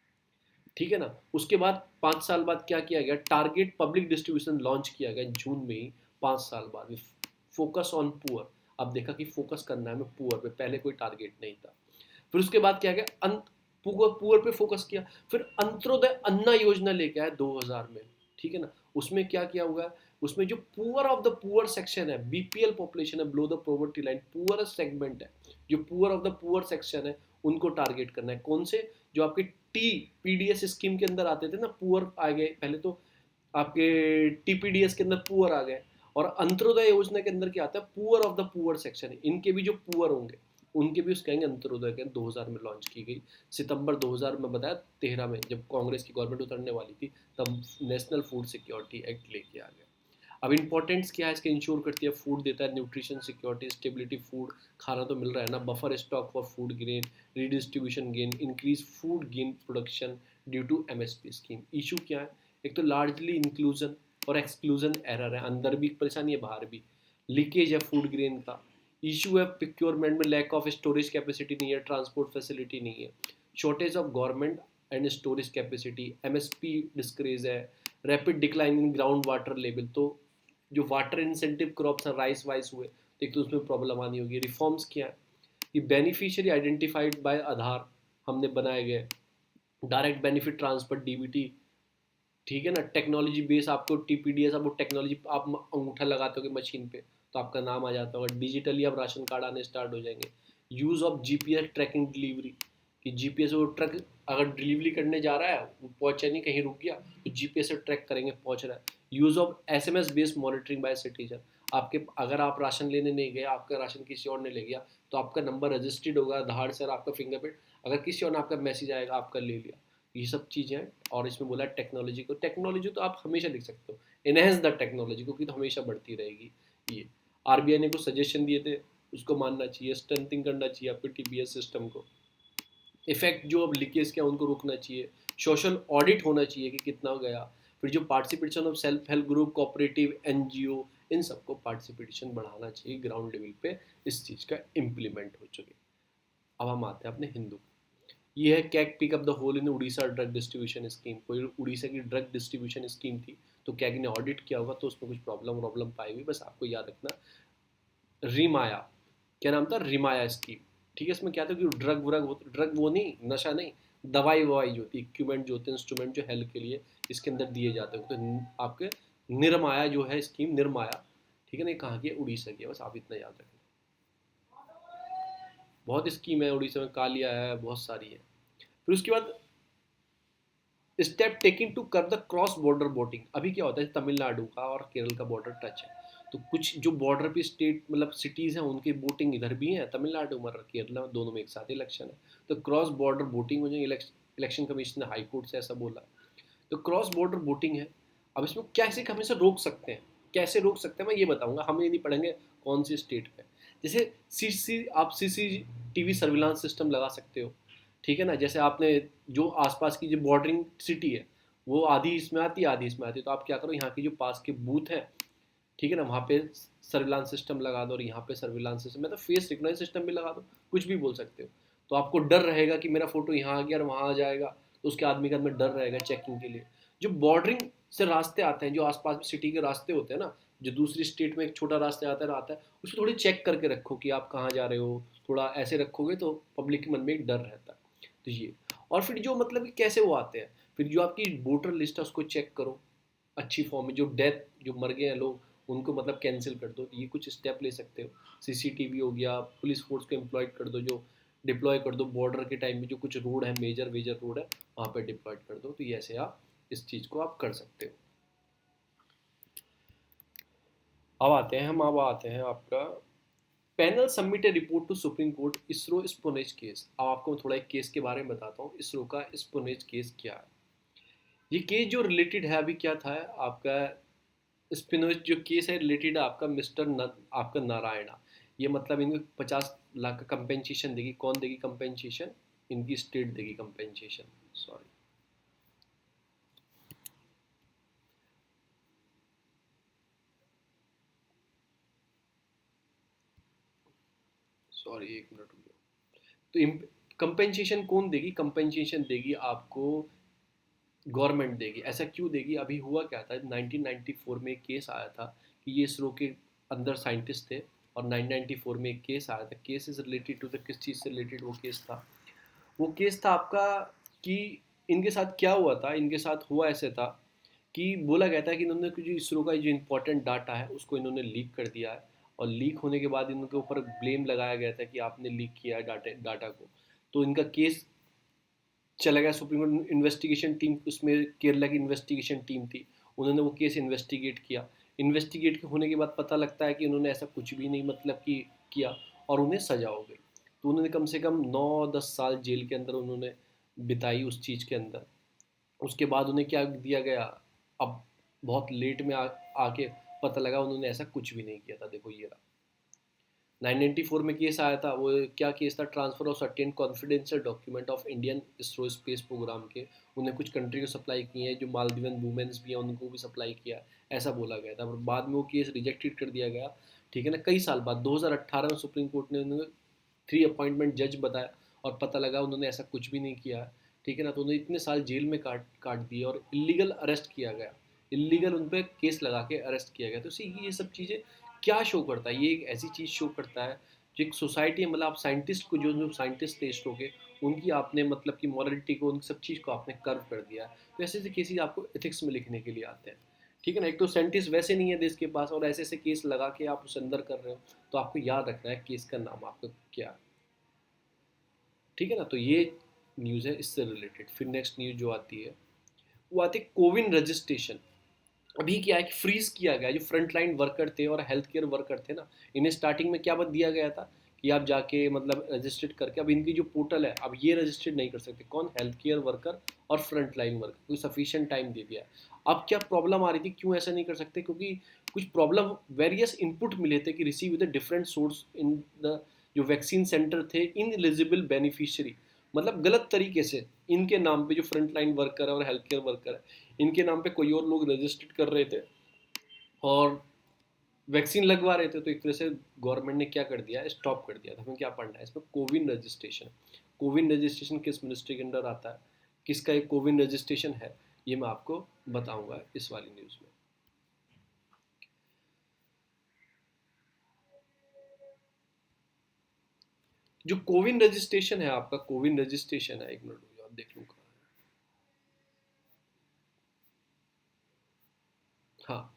S1: ठीक है ना। उसके बाद 5 साल बाद क्या किया गया, टारगेट पब्लिक डिस्ट्रीब्यूशन लॉन्च किया गया जून में ही, 5 साल बाद। फोकस ऑन पुअर, अब देखा कि फोकस करना है हमें पुअर पे, पहले कोई टारगेट नहीं था। फिर उसके बाद क्या गया, पुअर पे फोकस किया। फिर अंत्योदय अन्ना योजना लेके आया 2000 में, ठीक है ना। उसमें क्या किया हुआ है, उसमें जो poor of the poor section है, बीपीएल पॉपुलेशन है, below the poverty line, poor segment है, जो poor of the poor section है, उनको टारगेट करना है। कौन से, जो आपके टी पीडीएस स्कीम के अंदर आते थे ना, पुअर आ गए पहले, तो आपके टीपीडीएस के अंदर पुअर आ गए, और अंत्योदय योजना के अंदर क्या आता है, poor of the poor section है, इनके भी जो पुअर होंगे उनके भी उसके आएंगे अंत्योदय के। 2000 में लॉन्च की गई, सितंबर 2000 में बताया, 13 में जब कांग्रेस की गवर्नमेंट उतरने वाली थी, तब नेशनल फूड सिक्योरिटी एक्ट लेके आ गया। अब इंपॉर्टेंस क्या है इसके, इंश्योर करती है फूड देता है, न्यूट्रिशन सिक्योरिटी, स्टेबिलिटी, फूड खाना तो मिल रहा है ना, buffer stock for food grain, redistribution gain, increase food gain production due to MSP scheme. Issue क्या है, एक तो लार्जली इंक्लूजन और एक्सक्लूजन एरर है, अंदर भी परेशानी है बाहर भी, लीकेज है फूड ग्रेन का, इशू है प्रोक्योरमेंट में, लैक ऑफ स्टोरेज कैपेसिटी नहीं है, ट्रांसपोर्ट फैसिलिटी नहीं है, shortage of government and storage capacity, MSP decrease है, rapid decline in ground water level. तो जो वाटर इंसेंटिव क्रॉप्स हैं राइस वाइस हुए तो एक तो उसमें प्रॉब्लम आनी होगी। रिफॉर्म्स क्या है, ये बेनिफिशियरी आइडेंटिफाइड बाय आधार हमने बनाए गए, डायरेक्ट बेनिफिट ट्रांसफर डीबीटी, ठीक है ना, टेक्नोलॉजी बेस आपको टीपीडीएस, आप वो टेक्नोलॉजी आप अंगूठा लगाते हो मशीन पे तो आपका नाम आ जाता होगा, डिजिटली अब राशन कार्ड आने स्टार्ट हो जाएंगे। Use of GPS tracking delivery, कि जीपीएस वो ट्रक अगर डिलीवरी करने जा रहा है वो पहुंचा नहीं कहीं रुक गया तो जीपीएस से ट्रैक करेंगे पहुंच रहा है। Use of SMS based monitoring by citizen, आपके अगर आप राशन लेने नहीं गए, आपका राशन किसी और ने ले गया तो आपका नंबर रजिस्टर्ड होगा आधार से और आपका फिंगरप्रिंट, अगर किसी और ने आपका मैसेज आएगा आपका ले लिया, ये सब चीज़ें हैं। और इसमें बोला टेक्नोलॉजी को, टेक्नोलॉजी तो आप हमेशा लिख सकते हो, इनहेंस द टेक्नोलॉजी, क्योंकि तो हमेशा बढ़ती रहेगी। ये आरबीआई ने कुछ सजेशन दिए थे उसको मानना चाहिए, स्ट्रेंथिंग करना चाहिए आपके टीबीएस सिस्टम को, इफेक्ट जो अब लीकेज क्या उनको रोकना चाहिए, सोशल ऑडिट होना चाहिए कि कितना गया, फिर जो participation of self help group cooperative NGO, इन सबको पार्टिसिपेशन बढ़ाना चाहिए ग्राउंड लेवल पे, इस चीज़ का इम्प्लीमेंट हो चुके। अब हम आते हैं अपने हिंदू, ये है CAG pick up the hole in Orissa drug distribution scheme. कोई उड़ीसा की ड्रग डिस्ट्रीब्यूशन स्कीम थी तो कैग ने ऑडिट किया होगा तो उसमें कुछ प्रॉब्लम प्रॉब्लम पाई हुई, बस आपको याद रखना। रिमाया, क्या नाम था, रिमाया स्कीम, ठीक है। इसमें क्या था कि ड्रग व्रग, ड्रग वो नहीं, नशा नहीं, दवाई ववाई जो होती है, इक्विपमेंट जो होते हैं, इंस्ट्रूमेंट जो हेल्थ के लिए इसके अंदर दिए जाते हैं, तो आपके निर्माया जो है स्कीम, निर्माया, ठीक है ना, कहाँ की है, उड़ीसा की है, बस आप इतना याद रखना। बहुत स्कीम है उड़ीसा में, कालिया है, बहुत सारी है। फिर उसके बाद स्टेप टेकिंग टू कर द क्रॉस बॉर्डर बोटिंग। अभी क्या होता है, तमिलनाडु का और केरल का बॉर्डर टच है, तो कुछ जो बॉर्डर पे स्टेट मतलब सिटीज़ हैं उनकी बोटिंग इधर भी है, तमिलनाडु में और केरला में, दोनों में एक साथ इलेक्शन है, तो क्रॉस बॉर्डर बोटिंग हो जाएगी। इलेक्शन कमीशन ने हाई कोर्ट से ऐसा बोला, तो क्रॉस बॉर्डर बोटिंग है। अब इसमें कैसे हम इसे रोक सकते हैं, कैसे रोक सकते हैं मैं ये बताऊंगा, हम ये नहीं पढ़ेंगे कौन सी स्टेट पे। जैसे आप सीसीटीवी सर्विलांस सिस्टम लगा सकते हो, ठीक है ना, जैसे आपने जो आसपास की जो बॉर्डरिंग सिटी है वो आधी इसमें आती है आधी इसमें आती है, तो आप क्या करो, यहाँ की जो पास के बूथ हैं, ठीक है ना, वहाँ पे सर्विलांस सिस्टम लगा दो, और यहाँ पे सर्विलांस सिस्टम, मतलब फेस रिकॉग्नाइज सिस्टम भी लगा दो, कुछ भी बोल सकते हो। तो आपको डर रहेगा कि मेरा फोटो यहाँ आ गया और वहाँ आ जाएगा, तो उसके आदमी के अंदर डर रहेगा चेकिंग के लिए। जो बॉर्डरिंग से रास्ते आते हैं, जो आसपास में सिटी के रास्ते होते हैं ना, जो दूसरी स्टेट में एक छोटा रास्ते आता है उसको थोड़ी चेक करके रखो कि आप कहाँ जा रहे हो, थोड़ा ऐसे रखोगे तो पब्लिक के मन में एक डर रहता है। तो ये, और फिर जो मतलब कि कैसे वो आते हैं, फिर जो आपकी वोटर लिस्ट है उसको चेक करो अच्छी फॉर्म में, जो डेथ जो मर गए हैं लोग उनको मतलब कैंसिल कर दो, तो ये कुछ स्टेप ले सकते हो। सीसीटीवी हो गया, पुलिस फोर्स को एम्प्लॉयड कर दो, जो डिप्लॉय कर दो बॉर्डर के टाइम में, जो कुछ रोड है मेजर मेजर रोड है वहाँ पे डिप्लॉयड कर दो, तो ये ऐसे आप इस चीज़ को आप कर सकते हो। अब आते हैं आपका panel submit a report to supreme court ISRO espionage case. अब आपको थोड़ा एक केस के बारे में बताता हूँ, इसरो का स्पोनेज केस क्या है। ये केस जो रिलेटेड है अभी क्या था आपका, स्पिनोज जो केस है रिलेटेड है आपका आपका नारायणा। ये मतलब इनको 50 लाख का कंपेंसेशन देगी, कौन देगी कंपेंसेशन, इनकी स्टेट देगी कंपेंसेशन, सॉरी सॉरी एक मिनट रुको। तो कंपेंसेशन कौन देगी, कंपेंसेशन देगी आपको गवर्नमेंट देगी। ऐसा क्यों देगी, अभी हुआ क्या था 1994 में एक केस आया था कि ये इसरो के अंदर साइंटिस्ट थे, और 1994 में एक केस आया था, case is related to the, किस चीज़ से रिलेटेड वो केस था, वो केस था आपका कि इनके साथ क्या हुआ था, इनके साथ हुआ ऐसे था कि बोला गया था कि इन्होंने जो इसरो का जो इंपॉर्टेंट डाटा है उसको इन्होंने लीक कर दिया है, और लीक होने के बाद इनके ऊपर ब्लेम लगाया गया था कि आपने लीक किया है डाटा को। तो इनका केस चला गया सुप्रीम कोर्ट, इन्वेस्टिगेशन टीम, उसमें केरला की इन्वेस्टिगेशन टीम थी, उन्होंने वो केस इन्वेस्टिगेट किया। इन्वेस्टिगेट होने के बाद पता लगता है कि उन्होंने ऐसा कुछ भी नहीं मतलब कि किया, और उन्हें सजा हो गई। तो उन्होंने कम से कम 9-10 साल जेल के अंदर उन्होंने बिताई उस चीज़ के अंदर। उसके बाद उन्हें क्या दिया गया, अब बहुत लेट में आके पता लगा उन्होंने ऐसा कुछ भी नहीं किया था, देखो ये रहा। 994 में केस आया था, वो क्या केस था, transfer of certain confidential document of Indian ISRO space programme के, उन्हें कुछ कंट्री को सप्लाई किए हैं, जो मालदीवन वुमेन्स भी हैं उनको भी सप्लाई किया, ऐसा बोला गया था, पर बाद में वो केस रिजेक्टेड कर दिया गया। ठीक है ना, कई साल बाद 2018 में सुप्रीम कोर्ट ने उन्हें 3 अपॉइंटमेंट जज बताया और पता लगा उन्होंने ऐसा कुछ भी नहीं किया, ठीक है ना, तो उन्हें इतने साल जेल में काट काट दिए और इलीगल अरेस्ट किया गया, इलीगल उन पर केस लगा के अरेस्ट किया गया। तो सी ये सब चीज़ें क्या शो करता है, ये एक ऐसी चीज़ शो करता है जो एक सोसाइटी है, मतलब आप साइंटिस्ट को, जो जो साइंटिस्ट थे इसरो के, उनकी आपने मतलब कि मॉरलिटी को, उन सब चीज़ को आपने कर्व कर दिया है। तो ऐसे ऐसे केसेज आपको एथिक्स में लिखने के लिए आते हैं, ठीक है ना। एक तो साइंटिस्ट वैसे नहीं है देश के पास, और ऐसे ऐसे केस लगा के आप उसे अंदर कर रहे हो, तो आपको याद रखना है केस का नाम आपका क्या है, ठीक है ना। तो ये न्यूज़ है इससे रिलेटेड। फिर नेक्स्ट न्यूज़ जो आती है वो आती है कोविन रजिस्ट्रेशन। अभी क्या है कि फ्रीज किया गया, जो फ्रंट लाइन वर्कर थे और हेल्थ केयर वर्कर थे ना, इन्हें स्टार्टिंग में क्या बत दिया गया था कि आप जाके मतलब रजिस्ट्रेट करके, अब इनकी जो पोर्टल है अब ये रजिस्ट्रेट नहीं कर सकते, कौन, हेल्थ केयर वर्कर और फ्रंट लाइन वर्कर, कोई सफिशिएंट टाइम दे दिया। अब क्या प्रॉब्लम आ रही थी, क्यों ऐसा नहीं कर सकते, क्योंकि कुछ प्रॉब्लम, वेरियस इनपुट मिले थे कि receive with different source in the, जो वैक्सीन सेंटर थे, इन एलिजिबल बेनिफिशियरी, मतलब गलत तरीके से इनके नाम पे जो फ्रंट लाइन वर्कर है और हेल्थ केयर वर्कर है, इनके नाम पे कोई और लोग रजिस्टर्ड कर रहे थे और वैक्सीन लगवा रहे थे। तो एक तरह से गवर्नमेंट ने क्या कर दिया, स्टॉप कर दिया था। हमें क्या पढ़ना है इसमें, कोविन रजिस्ट्रेशन। कोविन रजिस्ट्रेशन किस मिनिस्ट्री के अंडर आता है, किसका एक कोविन रजिस्ट्रेशन है, ये मैं आपको बताऊंगा इस वाली न्यूज़ में। जो कोविन रजिस्ट्रेशन है, आपका कोविन रजिस्ट्रेशन है, एक मिनट आप देख लूँगा। हाँ,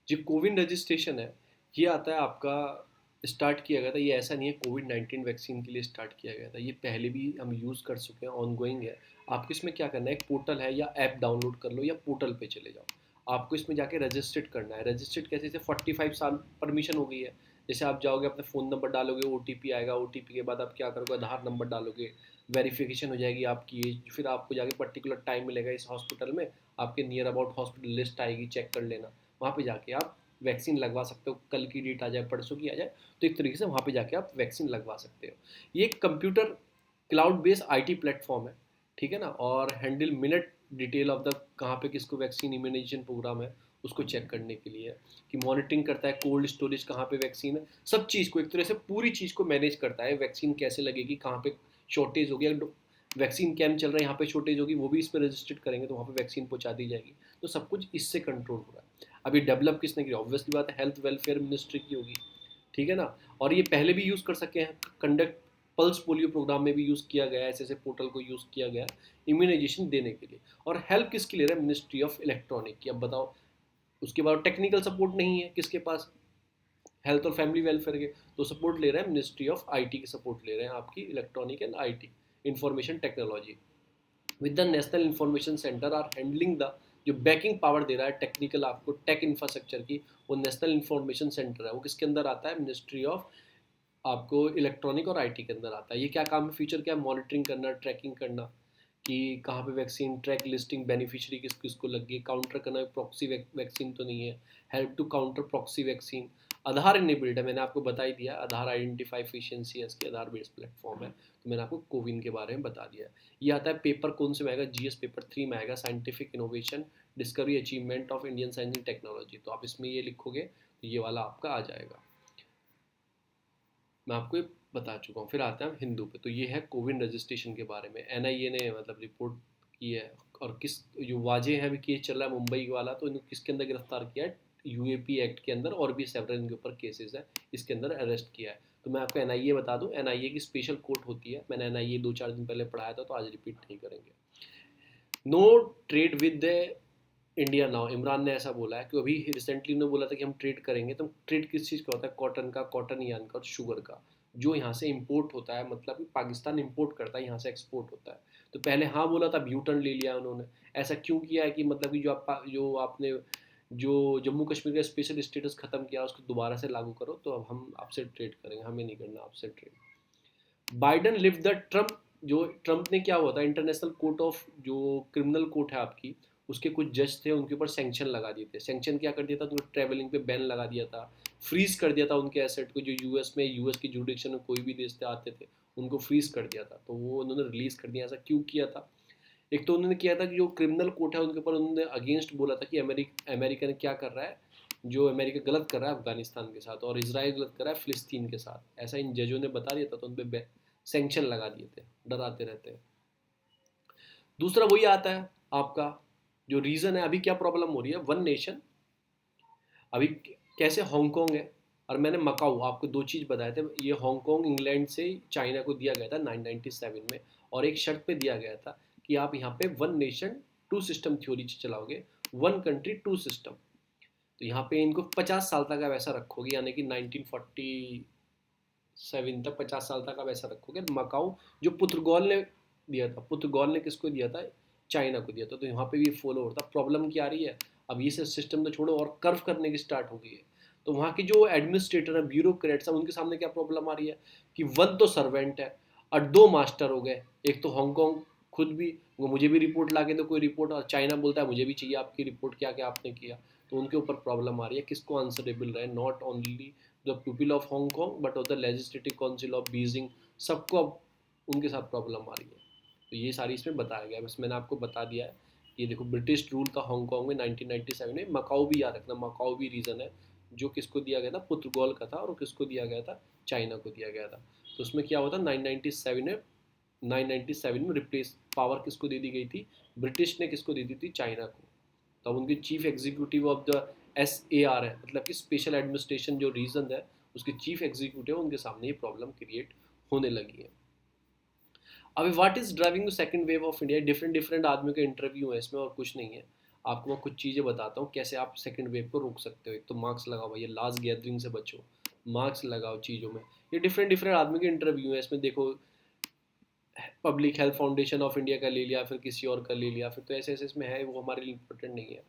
S1: जो कोविन रजिस्ट्रेशन है, ये आता है आपका, स्टार्ट किया गया था, ये ऐसा नहीं है कोविड 19 वैक्सीन के लिए स्टार्ट किया गया था, ये पहले भी हम यूज़ कर चुके हैं, ऑन गोइंग है। आपको इसमें क्या करना है, एक पोर्टल है या ऐप डाउनलोड कर लो या पोर्टल पे चले जाओ, आपको इसमें जाके रजिस्टर्ड करना है। रजिस्टर्ड कैसे, जैसे 45 साल परमिशन हो गई है, जैसे आप जाओगे अपना फ़ोन नंबर डालोगे, OTP आएगा, OTP के बाद आप क्या करोगे, आधार नंबर डालोगे, वेरिफिकेशन हो जाएगी आपकी एज, फिर आपको जाके पर्टिकुलर टाइम मिलेगा इस हॉस्पिटल में, आपके नियर अबाउट हॉस्पिटल लिस्ट आएगी, चेक कर लेना, वहाँ पे जाके आप वैक्सीन लगवा सकते हो, कल की डेट आ जाए, परसों की आ जाए, तो एक तरीके से वहाँ पे जाके आप वैक्सीन लगवा सकते हो। ये एक computer cloud based IT platform है, ठीक है ना, और handle minute detail of the, कहाँ पे किसको वैक्सीन, इम्यूनाइजेशन प्रोग्राम है उसको चेक करने के लिए, कि मॉनिटरिंग करता है कोल्ड स्टोरेज कहाँ पे वैक्सीन है, सब चीज़ को एक तरह से पूरी चीज़ को मैनेज करता है, वैक्सीन कैसे लगेगी, कहाँ पे शॉर्टेज होगी, वैक्सीन कैंप चल रहा है यहाँ पे शॉर्टेज होगी, वो भी इस पर रजिस्टर्ड करेंगे तो वहाँ पे वैक्सीन पहुँचा दी जाएगी। तो सब कुछ इससे कंट्रोल हो रहा है। अभी डेवलप किसने किया, ऑब्वियसली बात है हेल्थ वेलफेयर मिनिस्ट्री की होगी, ठीक है ना। और ये पहले भी यूज़ कर सके हैं, कंडक्ट पल्स पोलियो प्रोग्राम में भी यूज़ किया गया है, ऐसे ऐसे पोर्टल को यूज़ किया गया इम्यूनाइजेशन देने के लिए। और हेल्प किसकी ले रहा है, मिनिस्ट्री ऑफ इलेक्ट्रॉनिक की। अब बताओ, उसके बाद टेक्निकल सपोर्ट नहीं है किसके पास, हेल्थ और फैमिली वेलफेयर के, तो सपोर्ट ले रहे हैं मिनिस्ट्री ऑफ IT की, सपोर्ट ले रहे हैं आपकी electronic and IT, information technology, with the national information centre are handling the, जो बैकिंग पावर दे रहा है टेक्निकल आपको टेक इंफ्रास्ट्रक्चर की, वो नेशनल इंफॉर्मेशन सेंटर है, वो किसके अंदर आता है, मिनिस्ट्री ऑफ आपको इलेक्ट्रॉनिक और IT के अंदर आता है। ये क्या काम है, फ्यूचर क्या है, मॉनिटरिंग करना, ट्रैकिंग करना, कि कहाँ पे वैक्सीन, ट्रैक लिस्टिंग, बेनिफिशियरी किस किसको लगी, काउंटर करना, प्रॉक्सी वैक्सीन तो नहीं है, help to counter proxy vaccine. Aadhaar enabled है, मैंने आपको बता ही दिया, आधार आइडेंटिफाई एफिशिएंसी है इसके, आधार बेस्ड प्लेटफॉर्म है, तो मैंने आपको कोविन के बारे में बता दिया है। ये आता है पेपर कौन से में आएगा, GS पेपर 3 में आएगा, scientific innovation discovery achievement of Indian science and technology, तो आप इसमें ये लिखोगे तो ये वाला आपका आ जाएगा, मैं आपको ये बता चुका हूँ। फिर आते हैं हिंदू पे, तो ये है कोविन रजिस्ट्रेशन के बारे में, NIA ने मतलब रिपोर्ट की है, और किस, जो वाजे हैं अभी केस चल रहा है मुंबई वाला, तो इनको किसके अंदर गिरफ्तार किया है, UAP एक्ट के अंदर, और भी सेवरल इनके ऊपर केसेस है, इसके अंदर अरेस्ट किया है। तो मैं आपको NIA बता दूं, NIA की स्पेशल कोर्ट होती है, मैंने NIA 2-4 दिन पहले पढ़ाया था, तो आज रिपीट नहीं करेंगे। No trade with the India now, Imran ने ऐसा बोला है कि अभी रिसेंटली उन्होंने बोला था कि हम ट्रेड करेंगे, तो ट्रेड किस चीज़ का होता है, कॉटन का, कॉटन यान का, और शुगर का, जो यहाँ से इंपोर्ट होता है, मतलब कि पाकिस्तान इंपोर्ट करता है, यहाँ से एक्सपोर्ट होता है। तो पहले हाँ बोला था, यू टर्न ले लिया उन्होंने। ऐसा क्यों किया है कि मतलब कि जो आपने जो जम्मू कश्मीर का स्पेशल स्टेटस खत्म किया उसको दोबारा से लागू करो, तो अब हम आपसे ट्रेड करेंगे, हमें नहीं करना आपसे trade. Biden lift the Trump, जो ट्रम्प ने क्या हुआ था, इंटरनेशनल कोर्ट ऑफ, जो क्रिमिनल कोर्ट है आपकी, उसके कुछ जज थे, उनके ऊपर सैंक्शन लगा दिए थे। सैंक्शन क्या कर दिया था, उनको ट्रैवलिंग पे बैन लगा दिया था, फ्रीज कर दिया था उनके एसेट को, जो यूएस की जुडिक्शन में कोई भी देश से आते थे उनको फ्रीज कर दिया था, तो वो उन्होंने रिलीज कर दिया। ऐसा क्यों किया था, एक तो उन्होंने किया था कि जो क्रिमिनल कोर्ट है उनके ऊपर उन्होंने अगेंस्ट बोला था कि अमेरिका ने क्या कर रहा है, जो अमेरिका गलत कर रहा है अफगानिस्तान के साथ और इसराइल गलत कर रहा है फ़िलिस्तीन के साथ, ऐसा इन जजों ने बता दिया था, तो उन पे सैंक्शन लगा दिए थे, डराते रहते हैं। दूसरा वही आता है आपका जो रीज़न है, अभी क्या प्रॉब्लम हो रही है, वन नेशन, अभी कैसे हांगकांग है, और मैंने मकाऊ आपको दो चीज़ बताए थे, ये हांगकांग इंग्लैंड से चाइना को दिया गया था 997 में, और एक शर्त पे दिया गया था कि आप यहाँ पे one nation two system theory चलाओगे, वन कंट्री टू सिस्टम। तो यहाँ पे इनको 50 साल तक आप ऐसा रखोगे, यानी कि 1947 तक 50 साल तक आप ऐसा रखोगे। मकाऊ जो पुर्तगाल ने दिया था, पुर्तगाल ने किसको दिया था, चाइना को दिया था, तो यहाँ पे भी फॉलो होता। प्रॉब्लम क्या आ रही है, अब ये सिस्टम तो छोड़ो और कर्व करने की स्टार्ट हो गई है। तो वहाँ के जो एडमिनिस्ट्रेटर हैं, ब्यूरोक्रेट्स हैं, उनके सामने क्या प्रॉब्लम आ रही है कि वन तो सर्वेंट है और दो मास्टर हो गए। एक तो हांगकांग खुद भी, वो मुझे भी रिपोर्ट ला के दो कोई रिपोर्ट, और चाइना बोलता है मुझे भी चाहिए आपकी रिपोर्ट, क्या क्या आपने किया। तो उनके ऊपर प्रॉब्लम आ रही है, किसको आंसरेबल रहे, not only the people of Hong Kong but of the legislative council of Beijing, सबको अब उनके साथ प्रॉब्लम आ रही है। तो ये सारी इसमें बताया गया है, बस मैंने आपको बता दिया है। ये देखो ब्रिटिश रूल था हांगकांग में 1997 में। मकाऊ भी याद रखना, मकाऊ भी रीज़न है, जो किसको दिया गया था, पुर्तगाल का था, और किसको दिया गया था, चाइना को दिया गया था। तो उसमें क्या हुआ था, 997 में रिप्लेस पावर किसको दे दी गई थी, ब्रिटिश ने किसको दे दी थी, चाइना को। तब उनकी chief executive of the SAR है, मतलब कि स्पेशल एडमिनिस्ट्रेशन जो रीजन है, उसके चीफ एग्जीक्यूटिव, उनके सामने ये प्रॉब्लम क्रिएट होने लगी है। अभी what is driving the second wave of India, different different आदमियों के इंटरव्यू है इसमें, और कुछ नहीं है। आपको मैं कुछ चीज़ें बताता हूँ कैसे आप सेकंड वेव को रोक सकते हो। एक तो मार्क्स लगाओ भैया, लास्ट गैदरिंग से बचो, मार्क्स लगाओ चीज़ों में। ये डिफरेंट डिफरेंट आदमी के इंटरव्यू है इसमें, देखो public health foundation of India का ले लिया, फिर किसी और का ले लिया, फिर तो ऐसे ऐसे इसमें है, वो हमारे लिए इंपॉर्टेंट नहीं है।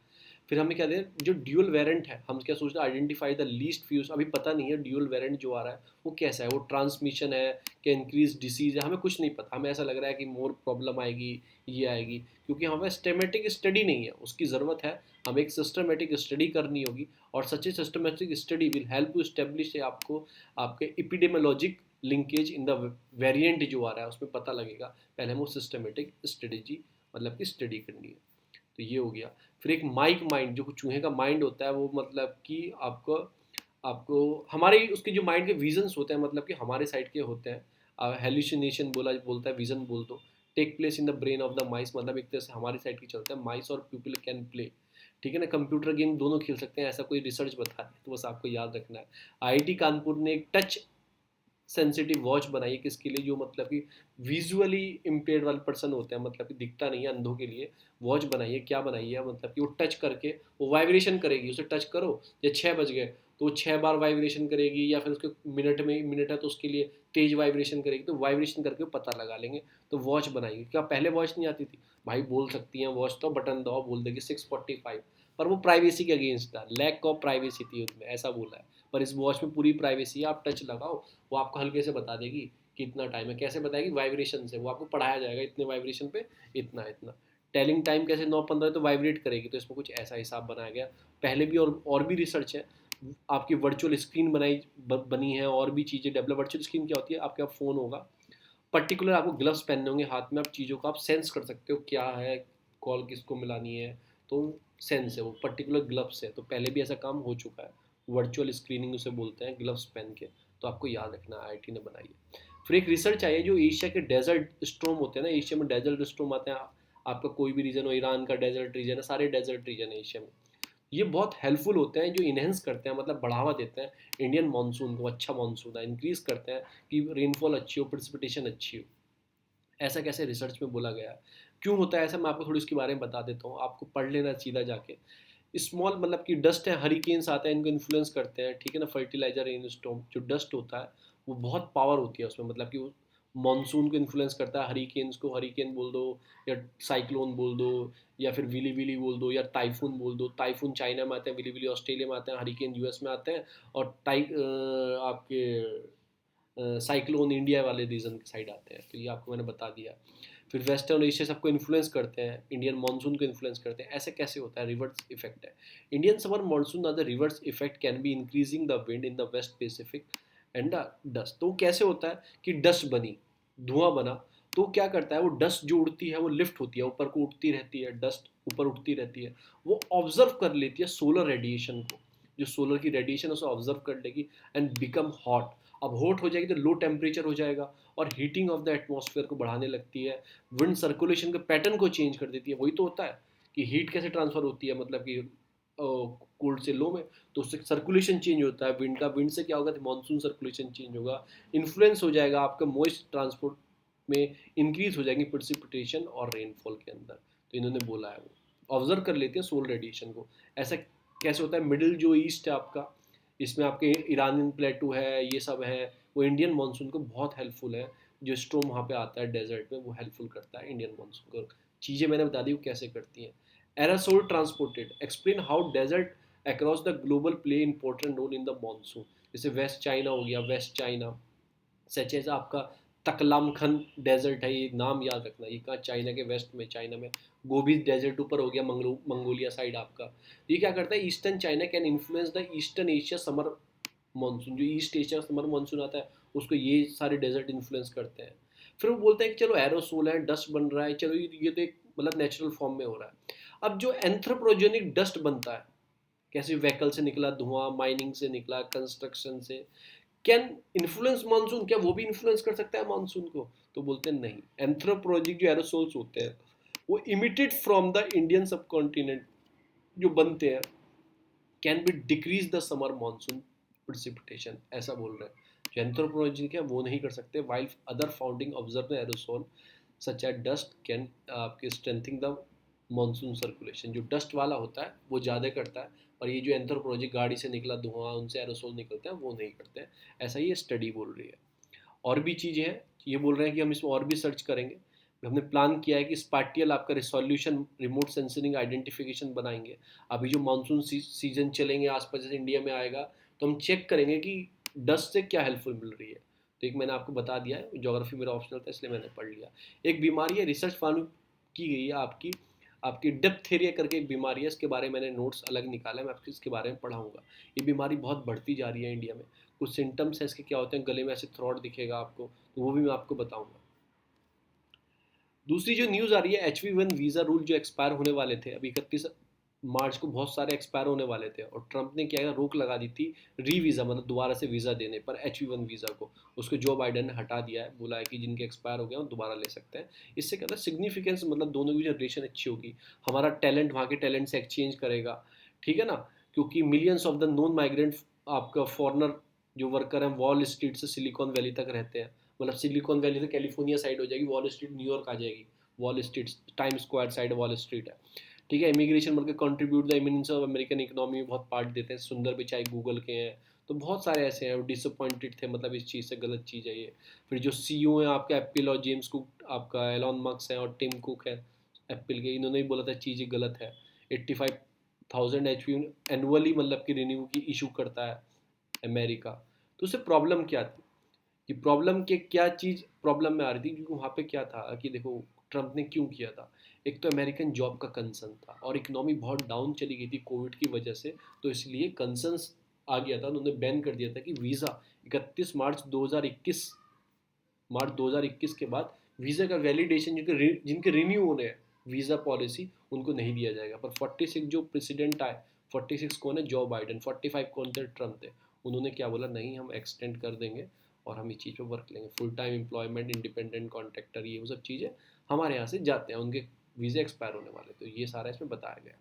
S1: फिर हमें क्या दें, जो ड्यूअल वेरिएंट है, हम क्या सोचते हैं, आइडेंटिफाई द लीस्ट फ्यूज, अभी पता नहीं है ड्यूअल वेरिएंट जो आ रहा है वो कैसा है, वो ट्रांसमिशन है क्या, इंक्रीज डिसीज है, हमें कुछ नहीं पता। हमें ऐसा लग रहा है कि मोर प्रॉब्लम आएगी, ये आएगी, क्योंकि हमें सिस्टमेटिक स्टडी नहीं है, उसकी ज़रूरत है। हमें एक सिस्टमेटिक स्टडी करनी होगी, और such systematic study will help to establish आपको आपके epidemiologic linkage in the variant जो आ रहा है उसमें पता लगेगा। पहले हमें वो सिस्टमेटिक स्ट्रेटेजी मतलब कि स्टडी करनी है। तो ये हो गया। फिर एक माइक माइंड, जो चूहे का माइंड होता है, वो मतलब कि आपको आपको हमारे उसके जो माइंड के विजन्स होते हैं, मतलब कि हमारे साइड के होते हैं। हेल्यूसिनेशन बोलता है, विजन बोल दो, take place in the brain of the mice, मतलब एक तरह से हमारी साइड की चलता है। माइस और पीपल कैन प्ले, ठीक है ना, कंप्यूटर गेम दोनों खेल सकते हैं, ऐसा कोई रिसर्च बता है, तो बस आपको याद रखना है। IIT कानपुर ने एक टच सेंसिटिव वॉच बनाई है, किसके लिए, जो मतलब कि विजुअली इम्पेयर्ड वाले पर्सन होते हैं, मतलब कि दिखता नहीं है, अंधों के लिए वॉच बनाई है। क्या बनाई है, मतलब कि वो टच करके वो वाइब्रेशन करेगी, उसे टच करो, या 6 बज गए तो वो 6 बार वाइब्रेशन करेगी, या फिर उसके मिनट है तो उसके लिए तेज वाइब्रेशन करेगी, तो वाइब्रेशन करके पता लगा लेंगे। तो वॉच बनाएगी। क्या पहले वॉच नहीं आती थी भाई, बोल सकती हैं वॉच, तो बटन दबाओ बोल देगी 6:45, पर वो प्राइवेसी के अगेंस्ट था, लैक ऑफ प्राइवेसी थी उसमें, ऐसा बोला है। पर इस वॉच में पूरी प्राइवेसी है, आप टच लगाओ, वो आपको हल्के से बता देगी कि इतना टाइम है। कैसे बताएगी, वाइब्रेशन से, वो आपको पढ़ाया जाएगा, इतने वाइब्रेशन पे इतना इतना। टेलिंग टाइम कैसे, 9:15 तो वाइब्रेट करेगी, तो इसमें कुछ ऐसा हिसाब बनाया गया। पहले भी और भी रिसर्च है, आपकी वर्चुअल स्क्रीन बनी है, और भी चीज़ें डेवलप। वर्चुअल स्क्रीन क्या होती है, आपके फ़ोन होगा, पर्टिकुलर आपको ग्लव्स पहनने होंगे हाथ में, आप चीज़ों को आप सेंस कर सकते हो क्या है, कॉल किसको मिलानी है, तो सेंस है, वो पर्टिकुलर ग्लव्स है। तो पहले भी ऐसा काम हो चुका है, वर्चुअल स्क्रीनिंग उसे बोलते हैं, ग्लव्स पहन के। तो आपको याद रखना, IIT ने बनाई है। फिर एक रिसर्च आई है, जो एशिया के डेजर्ट स्ट्रोम होते हैं ना, एशिया में डेजर्ट स्ट्रोम आते हैं, आपका कोई भी रीजन हो, ईरान का डेजर्ट रीजन है, सारे डेजर्ट रीजन है एशिया में, ये बहुत हेल्पफुल होते हैं, जो इन्हेंस करते हैं, मतलब बढ़ावा देते हैं इंडियन मानसून को, अच्छा मानसून है, इंक्रीज करते हैं कि रेनफॉल अच्छी हो, प्रेसिपिटेशन अच्छी हो। ऐसा कैसे रिसर्च में बोला गया है, क्यों होता है ऐसा, मैं आपको थोड़ी इसके बारे में बता देता हूँ, आपको पढ़ लेना सीधा जाके। स्मॉल मतलब कि डस्ट है, हरिकेन्स आते हैं, इनको इन्फ्लुएंस करते हैं, ठीक है ना, फर्टिलाइजर रेन स्टॉर्म, जो डस्ट होता है वो बहुत पावर होती है उसमें, मतलब कि वो मानसून को इन्फ्लुएंस करता है। हरिकेन्स को हरिकेन बोल दो, या साइक्लोन बोल दो, या फिर विली विली बोल दो, या टाइफून बोल दो। टाइफून चाइना में आते हैं, विली विली ऑस्ट्रेलिया में आते हैं, हरिकेन US में आते हैं, और आपके साइक्लोन इंडिया वाले रीजन के साइड आते हैं। तो ये आपको मैंने बता दिया। फिर वेस्टर्न एशिया सबको इन्फ्लुएंस करते हैं, इंडियन मानसून को इन्फ्लुएंस करते हैं। ऐसे कैसे होता है, रिवर्स इफेक्ट है। Indian summer monsoon the reverse effect can be increasing the wind in the west Pacific and the dust. तो कैसे होता है कि डस्ट बनी, धुआं बना, तो क्या करता है, वो डस्ट जो उड़ती है वो लिफ्ट होती है, ऊपर को उठती रहती है, डस्ट ऊपर उठती रहती है, वो ऑब्जर्व कर लेती है सोलर रेडिएशन को, जो सोलर की रेडिएशन उसे ऑब्जर्व कर लेगी एंड बिकम हॉट। अब हॉट हो जाएगी तो लो टेम्परेचर हो जाएगा और हीटिंग ऑफ द एटमॉस्फेयर को बढ़ाने लगती है, विंड सर्कुलेशन के पैटर्न को चेंज कर देती है। वही तो होता है कि हीट कैसे ट्रांसफर होती है, मतलब कि कोल्ड से लो में, तो उससे सर्कुलेशन चेंज होता है विंड का, विंड से क्या होगा, तो मानसून सर्कुलेशन चेंज होगा, इन्फ्लुएंस हो जाएगा आपका मॉइस्ट ट्रांसपोर्ट में, इंक्रीज हो जाएंगी प्रेसिपिटेशन और रेनफॉल के अंदर। तो इन्होंने बोला है, वो ऑब्जर्व कर लेते हैं सोलर रेडिएशन को। ऐसा कैसे होता है, मिडिल जो ईस्ट है आपका, इसमें आपके ईरानियन प्लेटू है, ये सब है, वो इंडियन मानसून को बहुत हेल्पफुल है। जो स्ट्रोम वहाँ पे आता है डेजर्ट में, वो हेल्पफुल करता है इंडियन मानसून को। चीज़ें मैंने बता दी वो कैसे करती हैं। Aerosol transported, explain how desert across the global play important role in the monsoon. जैसे वेस्ट चाइना हो गया, वेस्ट चाइना सच एज आपका तकलामखन डेजर्ट है, ये नाम याद रखना, ये कहाँ, चाइना के वेस्ट में, चाइना में गोबी डेजर्ट ऊपर हो गया, मंगोलिया साइड आपका। ये क्या करता है, eastern China can influence the eastern Asia summer monsoon. जो ईस्ट एशिया समर मानसून आता है उसको ये सारे डेजर्ट इन्फ्लुएंस करते हैं। फिर वो बोलते हैं कि चलो एरोसोल है, डस्ट बन रहा है, चलो ये तो एक मतलब नेचुरल फॉर्म में हो रहा है। अब जो एंथ्रोपोजेनिक डस्ट बनता है, कैसे व्हीकल से निकला धुआं, माइनिंग से निकला, कंस्ट्रक्शन से, कैन इन्फ्लुएंस मानसून, क्या वो भी इन्फ्लुएंस कर सकता है मानसून को? तो बोलते हैं नहीं। एंथ्रोपोलॉजिक जो एरोसोल्स होते हैं वो इमिटेड फ्रॉम द इंडियन सब कॉन्टिनेंट जो बनते हैं, can be decrease the summer monsoon precipitation, ऐसा बोल रहे हैं। जो एंथ्रोपोलॉजिक है वो नहीं कर सकते, while other founding observe aerosol such at dust can आपके स्ट्रेंथिंग द मानसून सर्कुलेशन। जो डस्ट वाला होता है वो ज़्यादा करता है, और ये जो एंथ्रोपोलॉजिक गाड़ी से निकला धुआं, उनसे एरोसोल निकलते हैं, वो नहीं करते हैं। ऐसा ये स्टडी बोल रही है। और भी चीज़ें हैं, ये बोल रहे हैं कि हम इसमें और भी सर्च करेंगे। हमने प्लान किया है कि स्पाटियल आपका रिसोल्यूशन रिमोट सेंसिंग आइडेंटिफिकेशन बनाएंगे। अभी जो मानसून सीजन चलेंगे आसपास, जैसे इंडिया में आएगा, तो हम चेक करेंगे कि डस्ट से क्या हेल्पफुल मिल रही है। तो एक मैंने आपको बता दिया है, ज्योग्राफी मेरा ऑप्शनल था इसलिए मैंने पढ़ लिया। एक बीमारी है, रिसर्च फार्म की गई है आपकी, आपकी डिप्थेरिया करके एक बीमारी है, इसके बारे में मैंने नोट्स अलग निकाला है, मैं आपको इसके बारे में पढ़ाऊंगा। ये बीमारी बहुत बढ़ती जा रही है इंडिया में। कुछ सिम्टम्स हैं इसके, क्या होते हैं, गले में ऐसे थ्रॉट दिखेगा आपको, तो वो भी मैं आपको बताऊंगा। दूसरी जो न्यूज़ आ रही है, H1 वीज़ा रूल जो एक्सपायर होने वाले थे अभी 31 मार्च को, बहुत सारे एक्सपायर होने वाले थे, और ट्रंप ने क्या है, रोक लगा दी थी री वीज़ा, मतलब दोबारा से वीज़ा देने पर H1 वीज़ा को। उसको जो बाइडन ने हटा दिया है, बोला है कि जिनके एक्सपायर हो गए वो दोबारा ले सकते हैं। इससे क्या होता है, सिग्निफिकेंस, मतलब दोनों की जो रिलेशन अच्छी होगी, हमारा टैलेंट वहाँ के टैलेंट से एक्सचेंज करेगा, ठीक है ना। क्योंकि millions of the non migrant आपका फॉरनर जो वर्कर हैं वॉल स्ट्रीट से सिलिकॉन वैली तक रहते हैं, मतलब सिलिकॉन वैली से कैलिफोर्निया साइड हो जाएगी, वॉल स्ट्रीट न्यूयॉर्क आ जाएगी, wall street time square side wall street है, ठीक है। Immigration worker contribute the eminence of American economy में बहुत पार्ट देते हैं, सुंदर पिचाई गूगल के हैं, तो बहुत सारे ऐसे हैं डिसअपॉइंटेड थे, मतलब इस चीज़ से, गलत चीज़ है ये। फिर जो CEO हैं आपके एप्पल और जेम्स कुक, आपका एलॉन मस्क है और टिम कुक है एप्पल के, इन्होंने भी बोला था चीज़ें गलत है। 85,000 HP एनुअली मतलब कि रिन्यू की इशू करता है अमेरिका। तो उससे प्रॉब्लम क्या थी, कि प्रॉब्लम के क्या चीज़ प्रॉब्लम में आ रही थी, क्योंकि वहाँ पे क्या था कि देखो ट्रंप ने क्यों किया था। एक तो अमेरिकन जॉब का कंसर्न था, और इकोनॉमी बहुत डाउन चली गई थी कोविड की वजह से, तो इसलिए कंसर्न्स आ गया था, उन्होंने बैन कर दिया था कि वीज़ा 31 मार्च 2021 के बाद वीज़ा का वैलिडेशन जिनके रिन्यू होने हैं वीज़ा पॉलिसी, उनको नहीं दिया जाएगा। पर 46 जो प्रेसिडेंट आए, 46 कौन है, जो बाइडन, 45 कौन थे, ट्रंप थे, उन्होंने क्या बोला, नहीं हम एक्सटेंड कर देंगे और हम इस चीज़ पे वर्क लेंगे, full time employment, independent contractor, ये वो सब चीज़ें हमारे यहाँ से जाते हैं, उनके वीज़े एक्सपायर होने वाले, तो ये सारा इसमें बताया गया।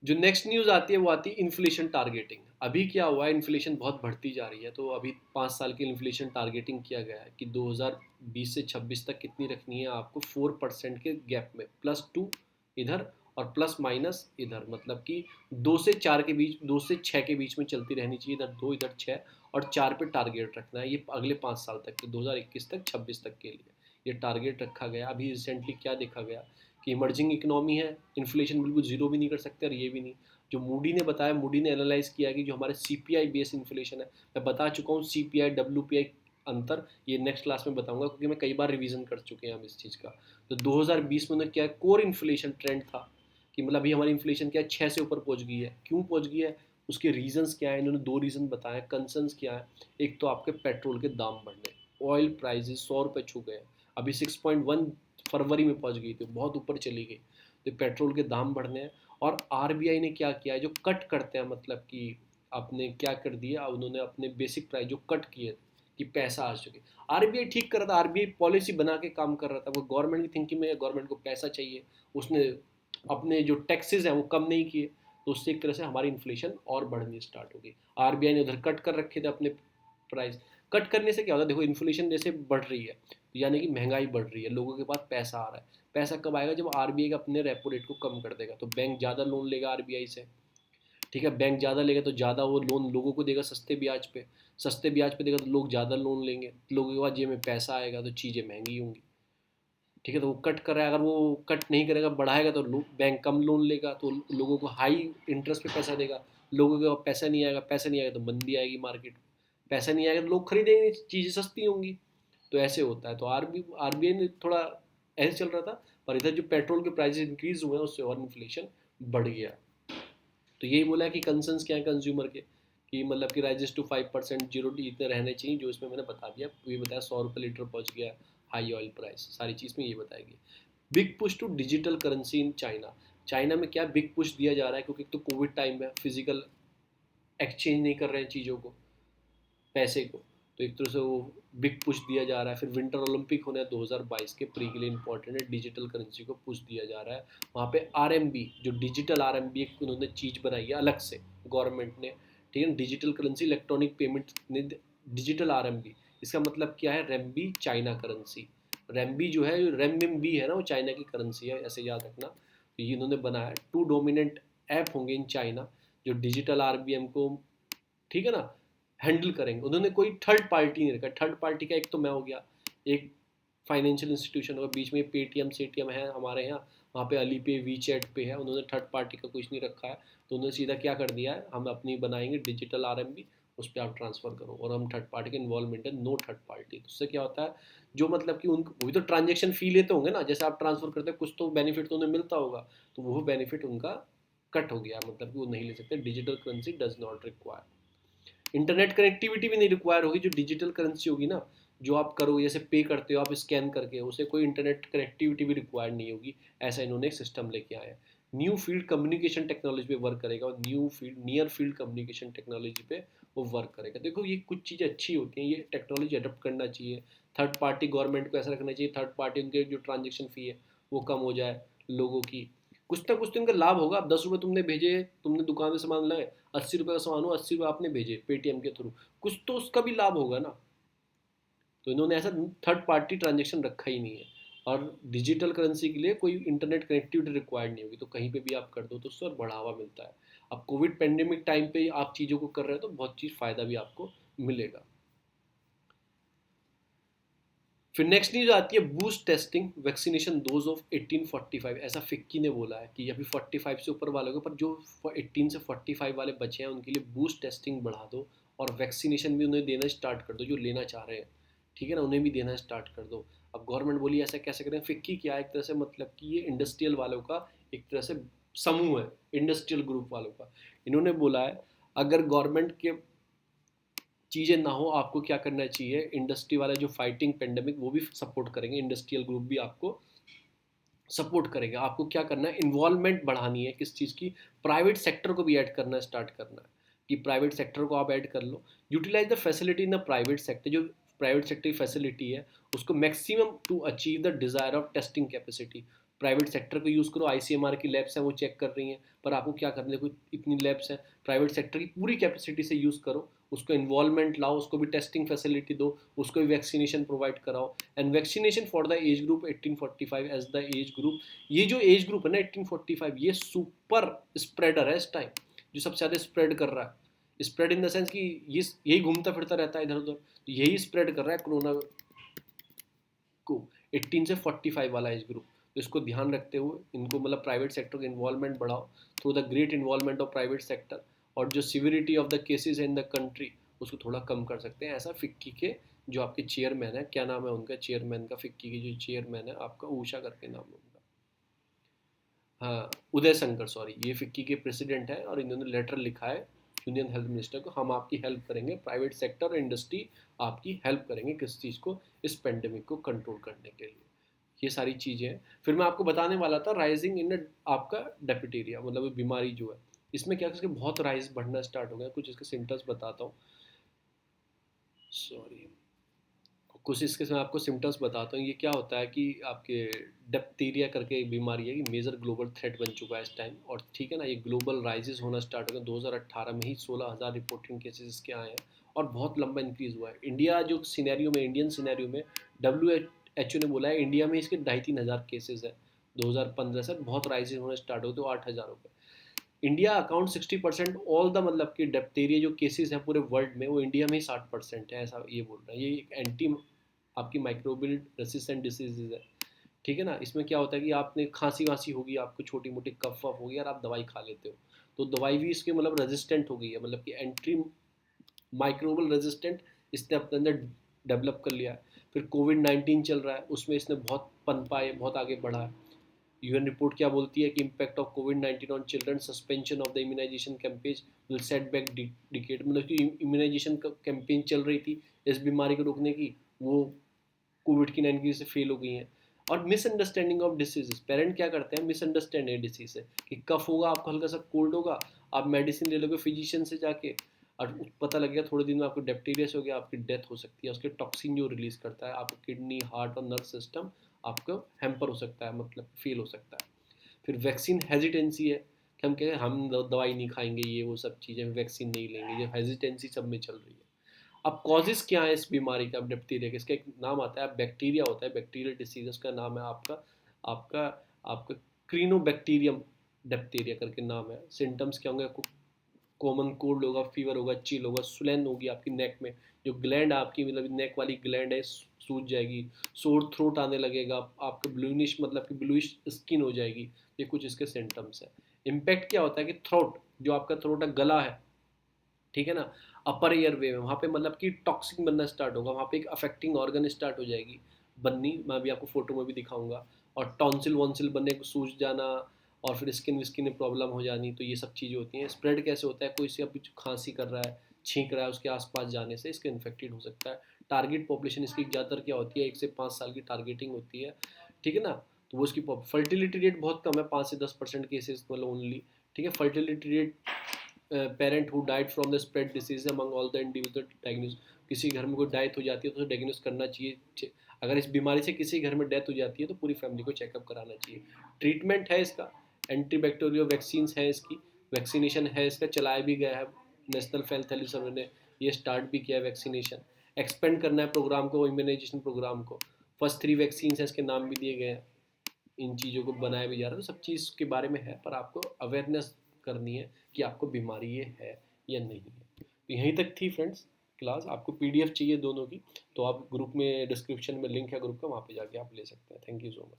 S1: जो नेक्स्ट न्यूज़ आती है वो आती है इन्फ्लेशन टारगेटिंग। अभी क्या हुआ है, इन्फ्लेशन बहुत बढ़ती जा रही है, तो अभी 5 साल की इन्फ्लेशन टारगेटिंग किया गया है कि 2020 से 26 तक कितनी रखनी है आपको, 4% के गैप में, +2 इधर और प्लस माइनस इधर, मतलब कि 2 से 4 के बीच, 2 से 6 के बीच में चलती रहनी चाहिए, इधर 2 इधर 6, और 4 पे टारगेट रखना है, ये अगले 5 साल तक के, 2021 तक 26 तक के लिए ये टारगेट रखा गया। अभी रिसेंटली क्या देखा गया कि इमर्जिंग इकोनॉमी है, इन्फ्लेशन बिल्कुल जीरो भी नहीं कर सकते और ये भी नहीं। जो मूडी ने बताया, मूडी ने एनालाइज किया कि जो हमारे CPI बेस इन्फ्लेशन है, मैं बता चुका हूँ CPI WPI अंतर, ये नेक्स्ट क्लास में बताऊंगा, क्योंकि मैं कई बार रिवीजन कर चुके हैं हम इस चीज़ का। तो 2020 में क्या कोर इन्फ्लेशन ट्रेंड था, कि मतलब अभी हमारी इन्फ्लेशन क्या है, 6 से ऊपर पहुंच गई है, क्यों पहुंच गई है, उसके रीजंस क्या है, इन्होंने 2 रीज़न बताए, कंसर्न्स क्या है। एक तो आपके पेट्रोल के दाम बढ़ने, ऑयल प्राइजेस 100 रुपये छू गए, अभी 6.1 फरवरी में पहुंच गई थी, बहुत ऊपर चली गई, तो पेट्रोल के दाम बढ़ने हैं। और आरबीआई ने क्या किया है, जो कट करते हैं, मतलब कि आपने क्या कर दिया, उन्होंने अपने बेसिक प्राइस जो कट किए कि पैसा आ सके। आरबीआई ठीक कर रहा था, आरबीआई पॉलिसी बना के काम कर रहा था, वो गवर्नमेंट की थिंकिंग में, गवर्नमेंट को पैसा चाहिए, उसने अपने जो टैक्सेस हैं वो कम नहीं किए, तो उससे एक तरह से हमारी इन्फ्लेशन और बढ़नी स्टार्ट हो गई। आरबीआई ने उधर कट कर रखे थे अपने प्राइस। कट करने से क्या होता है, देखो इन्फ्लेशन जैसे बढ़ रही है, यानी कि महंगाई बढ़ रही है, लोगों के पास पैसा आ रहा है। पैसा कब आएगा, जब आरबीआई का अपने रेपो रेट को कम कर देगा, तो बैंक ज़्यादा लोन लेगा आरबीआई से। ठीक है, बैंक ज़्यादा लेगा तो ज़्यादा वो लोन लोगों को देगा सस्ते ब्याज पे, सस्ते ब्याज पे देगा तो लोग ज़्यादा लोन लेंगे, लोगों के पास जेब में पैसा आएगा तो चीज़ें महंगी होंगी। ठीक है, तो वो कट कर रहा है, अगर वो कट नहीं करेगा, बढ़ाएगा, तो बैंक कम लोन लेगा, तो लोगों को हाई इंटरेस्ट पे पैसा देगा, लोगों के पास पैसा नहीं आएगा, पैसा नहीं आएगा तो मंदी आएगी मार्केट में, पैसा नहीं आएगा तो लोग खरीदेंगे, चीज़ें सस्ती होंगी। तो ऐसे होता है। तो आरबीआई ने थोड़ा ऐसे चल रहा था, पर इधर जो पेट्रोल के प्राइसेस इंक्रीज हुए हैं उससे और इन्फ्लेशन बढ़ गया। तो यही बोला है कि कंसर्न्स क्या है कंज्यूमर के, कि मतलब कि राइजेस टू 5%, जीरो डी इतने रहने चाहिए, जो इसमें मैंने बता दिया, ये बताया 100 रुपये लीटर पहुंच गया, हाई ऑयल प्राइस, सारी चीज़ में ये बताएगी। Big push to digital currency in China. China में क्या बिग पुश दिया जा रहा है, क्योंकि एक तो कोविड टाइम है, फिजिकल एक्सचेंज नहीं कर रहे हैं चीज़ों को, पैसे को, तो एक तरह से वो बिग पुश दिया जा रहा है। फिर विंटर ओलंपिक होने हैं 2022 के, प्री के लिए इंपॉर्टेंट है, डिजिटल करेंसी को पुश दिया जा रहा है। वहाँ पे आरएमबी, जो डिजिटल आरएमबी उन्होंने चीज़ बनाई है अलग से गवर्नमेंट ने, ठीक है, डिजिटल करेंसी इलेक्ट्रॉनिक पेमेंट ने, डिजिटल आरएमबी, इसका मतलब क्या है, रेमबी चाइना करेंसी। रेमबी जो है, रेमबी है ना, वो चाइना की करेंसी है, ऐसे याद रखना। तो ये इन्होंने बनाया, टू डोमिनेंट ऐप होंगे इन चाइना जो डिजिटल आरबीएम को, ठीक है ना, हैंडल करेंगे। उन्होंने कोई थर्ड पार्टी नहीं रखा। थर्ड पार्टी का एक तो मैं हो गया, एक फाइनेंशियल इंस्टीट्यूशन होगा, बीच में पेटीएम सेटीएम है हमारे यहाँ, वहाँ पे अली पे, वी चैट पे है, उन्होंने थर्ड पार्टी का कुछ नहीं रखा है। तो उन्होंने सीधा क्या कर दिया है, हम अपनी बनाएंगे डिजिटल आरएमबी, उस पर आप ट्रांसफर करो, और हम थर्ड पार्टी के इन्वॉल्वमेंट है, नो थर्ड पार्टी। तो उससे क्या होता है, जो मतलब कि उन वही तो ट्रांजेक्शन फी लेते होंगे ना, जैसे आप ट्रांसफर करते हैं, कुछ तो बेनिफिट तो उन्हें मिलता होगा, तो वो बेनिफिट उनका कट हो गया, मतलब कि वो नहीं ले सकते। Digital currency does not require, internet connectivity भी नहीं रिक्वायर होगी। जो डिजिटल करेंसी होगी ना, जो आप करोगे, जैसे पे करते हो आप स्कैन करके, उसे कोई इंटरनेट कनेक्टिविटी भी रिक्वायर नहीं होगी। ऐसा इन्होंने एक सिस्टम लेके आया है। न्यू फील्ड कम्युनिकेशन टेक्नोलॉजी पे वर्क करेगा, और new field near field communication technology पे वो वर्क करेगा। देखो ये कुछ चीज़ें अच्छी होती हैं, ये टेक्नोलॉजी अडोप्ट करना चाहिए। थर्ड पार्टी गवर्नमेंट को ऐसा रखना चाहिए, थर्ड पार्टी उनके जो ट्रांजेक्शन फ़ी है वो कम हो जाए, लोगों की कुछ ना कुछ तो इनका लाभ होगा। अब 10 रुपये तुमने भेजे, तुमने दुकान से सामान लाए, 80 रुपये का सामान हो, 80 रुपये आपने भेजे पेटीएम के थ्रू, कुछ तो उसका भी लाभ होगा ना। तो इन्होंने ऐसा थर्ड पार्टी ट्रांजेक्शन रखा ही नहीं है। और डिजिटल करेंसी के लिए कोई इंटरनेट कनेक्टिविटी रिक्वायर्ड नहीं होगी, तो कहीं पे भी आप कर दो तो उससे और बढ़ावा मिलता है। अब कोविड पेंडेमिक टाइम पे आप चीज़ों को कर रहे हो तो बहुत चीज़ फ़ायदा भी आपको मिलेगा। फिर नेक्स्ट न्यूज आती है, boost testing vaccination dose of 1845। ऐसा फिक्की ने बोला है कि अभी 45 से ऊपर वालों के, पर जो 18 से 45 वाले बचे हैं उनके लिए बूस्ट टेस्टिंग बढ़ा दो, और वैक्सीनेशन भी उन्हें देना स्टार्ट कर दो, जो लेना चाह रहे हैं, ठीक है ना, उन्हें भी देना स्टार्ट कर दो। अब गवर्नमेंट बोली ऐसा कैसे करें, फिक्की क्या है, एक तरह से मतलब कि ये इंडस्ट्रियल वालों का एक तरह से समूह है, इंडस्ट्रियल ग्रुप वालों का। इन्होंने बोला है अगर गवर्नमेंट के चीज़ें ना हो, आपको क्या करना चाहिए, इंडस्ट्री वाला जो फाइटिंग पेंडेमिक वो भी सपोर्ट करेंगे, इंडस्ट्रियल ग्रुप भी आपको सपोर्ट करेगा। आपको क्या करना है, इन्वॉल्वमेंट बढ़ानी है, किस चीज़ की, प्राइवेट सेक्टर को भी ऐड करना स्टार्ट करना है, कि प्राइवेट सेक्टर को आप ऐड कर लो। Utilize the facility in the private sector, जो प्राइवेट सेक्टर की फैसिलिटी है उसको maximum to achieve the desire of testing capacity. Private sector को यूज़ करो, आईसीएमआर की लैब्स हैं वो चेक कर रही हैं, पर आपको क्या करना है, देखो इतनी लैब्स हैं, प्राइवेट सेक्टर की पूरी कैपेसिटी से यूज़ करो, उसको इन्वॉल्वमेंट लाओ, उसको भी टेस्टिंग फैसिलिटी दो, उसको भी वैक्सीनेशन प्रोवाइड कराओ। And vaccination for the age group 1845 age the age group. ये जो एज ग्रुप है ना 1845, ये सुपर स्प्रेडर है इस टाइम, जो सबसे ज़्यादा स्प्रेड कर रहा है, स्प्रेड इन द सेंस कि ये यही घूमता फिरता रहता है इधर उधर, तो यही स्प्रेड कर रहा है कोरोना को, 18 से 45 वाला एज ग्रुप। तो इसको ध्यान रखते हुए इनको मतलब प्राइवेट सेक्टर का इन्वॉल्वमेंट बढ़ाओ through the great involvement of private sector, और जो severity of the cases in the country उसको थोड़ा कम कर सकते हैं। ऐसा फिक्की के जो आपके चेयरमैन है, क्या नाम है उनका चेयरमैन का, फिक्की के जो चेयरमैन है आपका, ऊषा करके नाम है उनका, हाँ उदय शंकर, सॉरी, ये फिक्की के प्रेसिडेंट है, और इन्होंने लेटर लिखा है यूनियन हेल्थ मिनिस्टर को, हम आपकी हेल्प करेंगे, प्राइवेट सेक्टर और इंडस्ट्री आपकी हेल्प करेंगे किस चीज़ को, इस पेंडेमिक को कंट्रोल करने के लिए। ये सारी चीज़ें हैं। फिर मैं आपको बताने वाला था राइजिंग इन आपका डेप्यूटेरिया, मतलब बीमारी जो है इसमें क्या इसके बहुत राइज बढ़ना स्टार्ट हो गया। कुछ इसके सिम्टम्स बताता हूँ, सॉरी, कुछ इसके मैं आपको सिम्टम्स बताता हूँ। ये क्या होता है कि आपके डिप्थीरिया करके एक बीमारी है, कि मेजर ग्लोबल थ्रेट बन चुका है इस टाइम, और ठीक है ना, ये ग्लोबल राइजेस होना स्टार्ट हो गया 2018 में ही 16,000 रिपोर्टिंग केसेस इसके आए हैं, और बहुत लंबा इंक्रीज हुआ है। इंडिया जो सिनेरियो में, इंडियन सिनेरियो में WHO ने बोला है इंडिया में इसके 2,500 केसेस है 2015 से, बहुत राइजेस होना स्टार्ट हो तो 8,000 हो गए। इंडिया अकाउंट 60% ऑल द, मतलब कि डिप्थीरिया जो केसेस हैं पूरे वर्ल्ड में, वो इंडिया में ही 60% है, ऐसा ये बोल रहा है। ये एक एंटी आपकी माइक्रोबियल रेसिस्टेंट डिसीजेज है, ठीक है ना। इसमें क्या होता है कि आपने खांसी वांसी होगी, आपको छोटी मोटी कफ वफ होगी और आप दवाई खा लेते हो, तो दवाई भी इसके मतलब रेजिस्टेंट हो गई है, मतलब कि एंटी माइक्रोबियल रेजिस्टेंट इसने अपने अंदर डेवलप कर लिया है। फिर कोविड-19 चल रहा है, उसमें इसने बहुत पनपा है, बहुत आगे बढ़ा है। यूएन रिपोर्ट क्या बोलती है कि इम्पैक्ट ऑफ कोविड-19 on children, suspension of the immunisation campaign will set back decade, मतलब कि इम्यूनाइजेशन का कैंपेन चल रही थी इस बीमारी को रोकने की, वो कोविड की 9 की वजह से फेल हो गई हैं। और मिसअंडरस्टैंडिंग ऑफ डिसीजेस, पेरेंट क्या करते हैं, मिसअंडरस्टैंड है डिसीज से, कि कफ होगा आपको, हल्का सा कोल्ड होगा, आप मेडिसिन ले लोगे फिजिशियन से जाके, और पता लग गया थोड़े दिन में आपको डिप्थीरिया से हो गया, आपकी डेथ हो सकती है। उसके टॉक्सिन जो रिलीज करता है, आपको किडनी, हार्ट और नर्व सिस्टम आपको हैम्पर हो सकता है, मतलब फेल हो सकता है। फिर वैक्सीन हेजिटेंसी है, कि हम कहें हम दवाई नहीं खाएंगे, ये वो सब चीज़ें, वैक्सीन नहीं लेंगे, ये हेजिटेंसी सब में चल रही है। अब कॉजेज क्या है इस बीमारी का, डिप्थीरिया का, इसका एक नाम आता है, बैक्टीरिया होता है, बैक्टीरियल डिसीज का नाम है आपका आपका आपका क्रीनोबैक्टीरियम डिप्थीरिया करके नाम है। सिम्टम्स क्या होंगे, कॉमन कोल्ड होगा, फीवर होगा, चिल होगा, स्वेलन होगी आपकी नेक में, जो ग्लैंड आपकी मतलब नेक वाली ग्लैंड है सूज जाएगी, सोर थ्रोट आने लगेगा, आपके ब्लूइश मतलब कि ब्लूइश स्किन हो जाएगी। ये कुछ इसके सिम्टम्स है। इम्पैक्ट क्या होता है कि थ्रोट, जो आपका थ्रोट है, गला है, ठीक है ना, अपर एयर वे में वहाँ पे मतलब कि टॉक्सिक बनना स्टार्ट होगा, वहाँ पे एक अफेक्टिंग ऑर्गन स्टार्ट हो जाएगी बननी, मैं भी आपको फोटो में भी दिखाऊंगा। और टॉन्सिल वॉन्सिल बनने को, सूज जाना, और फिर स्किन विस्किन में प्रॉब्लम हो जानी, तो ये सब चीज़ें होती हैं। स्प्रेड कैसे होता है, कोई से अब खांसी कर रहा है, छींक रहा है, उसके आसपास जाने से इसके इन्फेक्टेड हो सकता है। टारगेट पॉपुलेशन इसकी ज़्यादातर क्या होती है, 1 से 5 साल की टारगेटिंग होती है, ठीक है ना। तो वो इसकी फर्टिलिटी रेट बहुत कम है, 5 से 10% केसेस मतलब ओनली, ठीक है। Fertility rate, parent who died from the spread disease among all the individual diagnose, किसी घर में कोई डेथ हो जाती है तो डायग्नोस करना चाहिए। अगर इस बीमारी से किसी घर में डेथ हो जाती है तो पूरी फैमिली को चेकअप कराना चाहिए। ट्रीटमेंट है इसका, एंटीबैक्टीरियल वैक्सीन है इसकी, वैक्सीनेशन है इसका, चलाया भी गया है, नेशनल हेल्थ सर्वे ने ये स्टार्ट भी किया है वैक्सीनेशन। एक्सपेंड करना है प्रोग्राम को, इम्यूनाइजेशन प्रोग्राम को। फर्स्ट 3 वैक्सीन है, इसके नाम भी दिए गए हैं, इन चीज़ों को बनाया भी जा रहा है, तो सब चीज़ के बारे में है, पर आपको अवेयरनेस करनी है कि आपको बीमारी ये है या नहीं है। तो यहीं तक थी फ्रेंड्स क्लास। आपको PDF चाहिए दोनों की, तो आप ग्रुप में, डिस्क्रिप्शन में लिंक है ग्रुप का, वहाँ पे जाके आप ले सकते हैं। Thank you so much.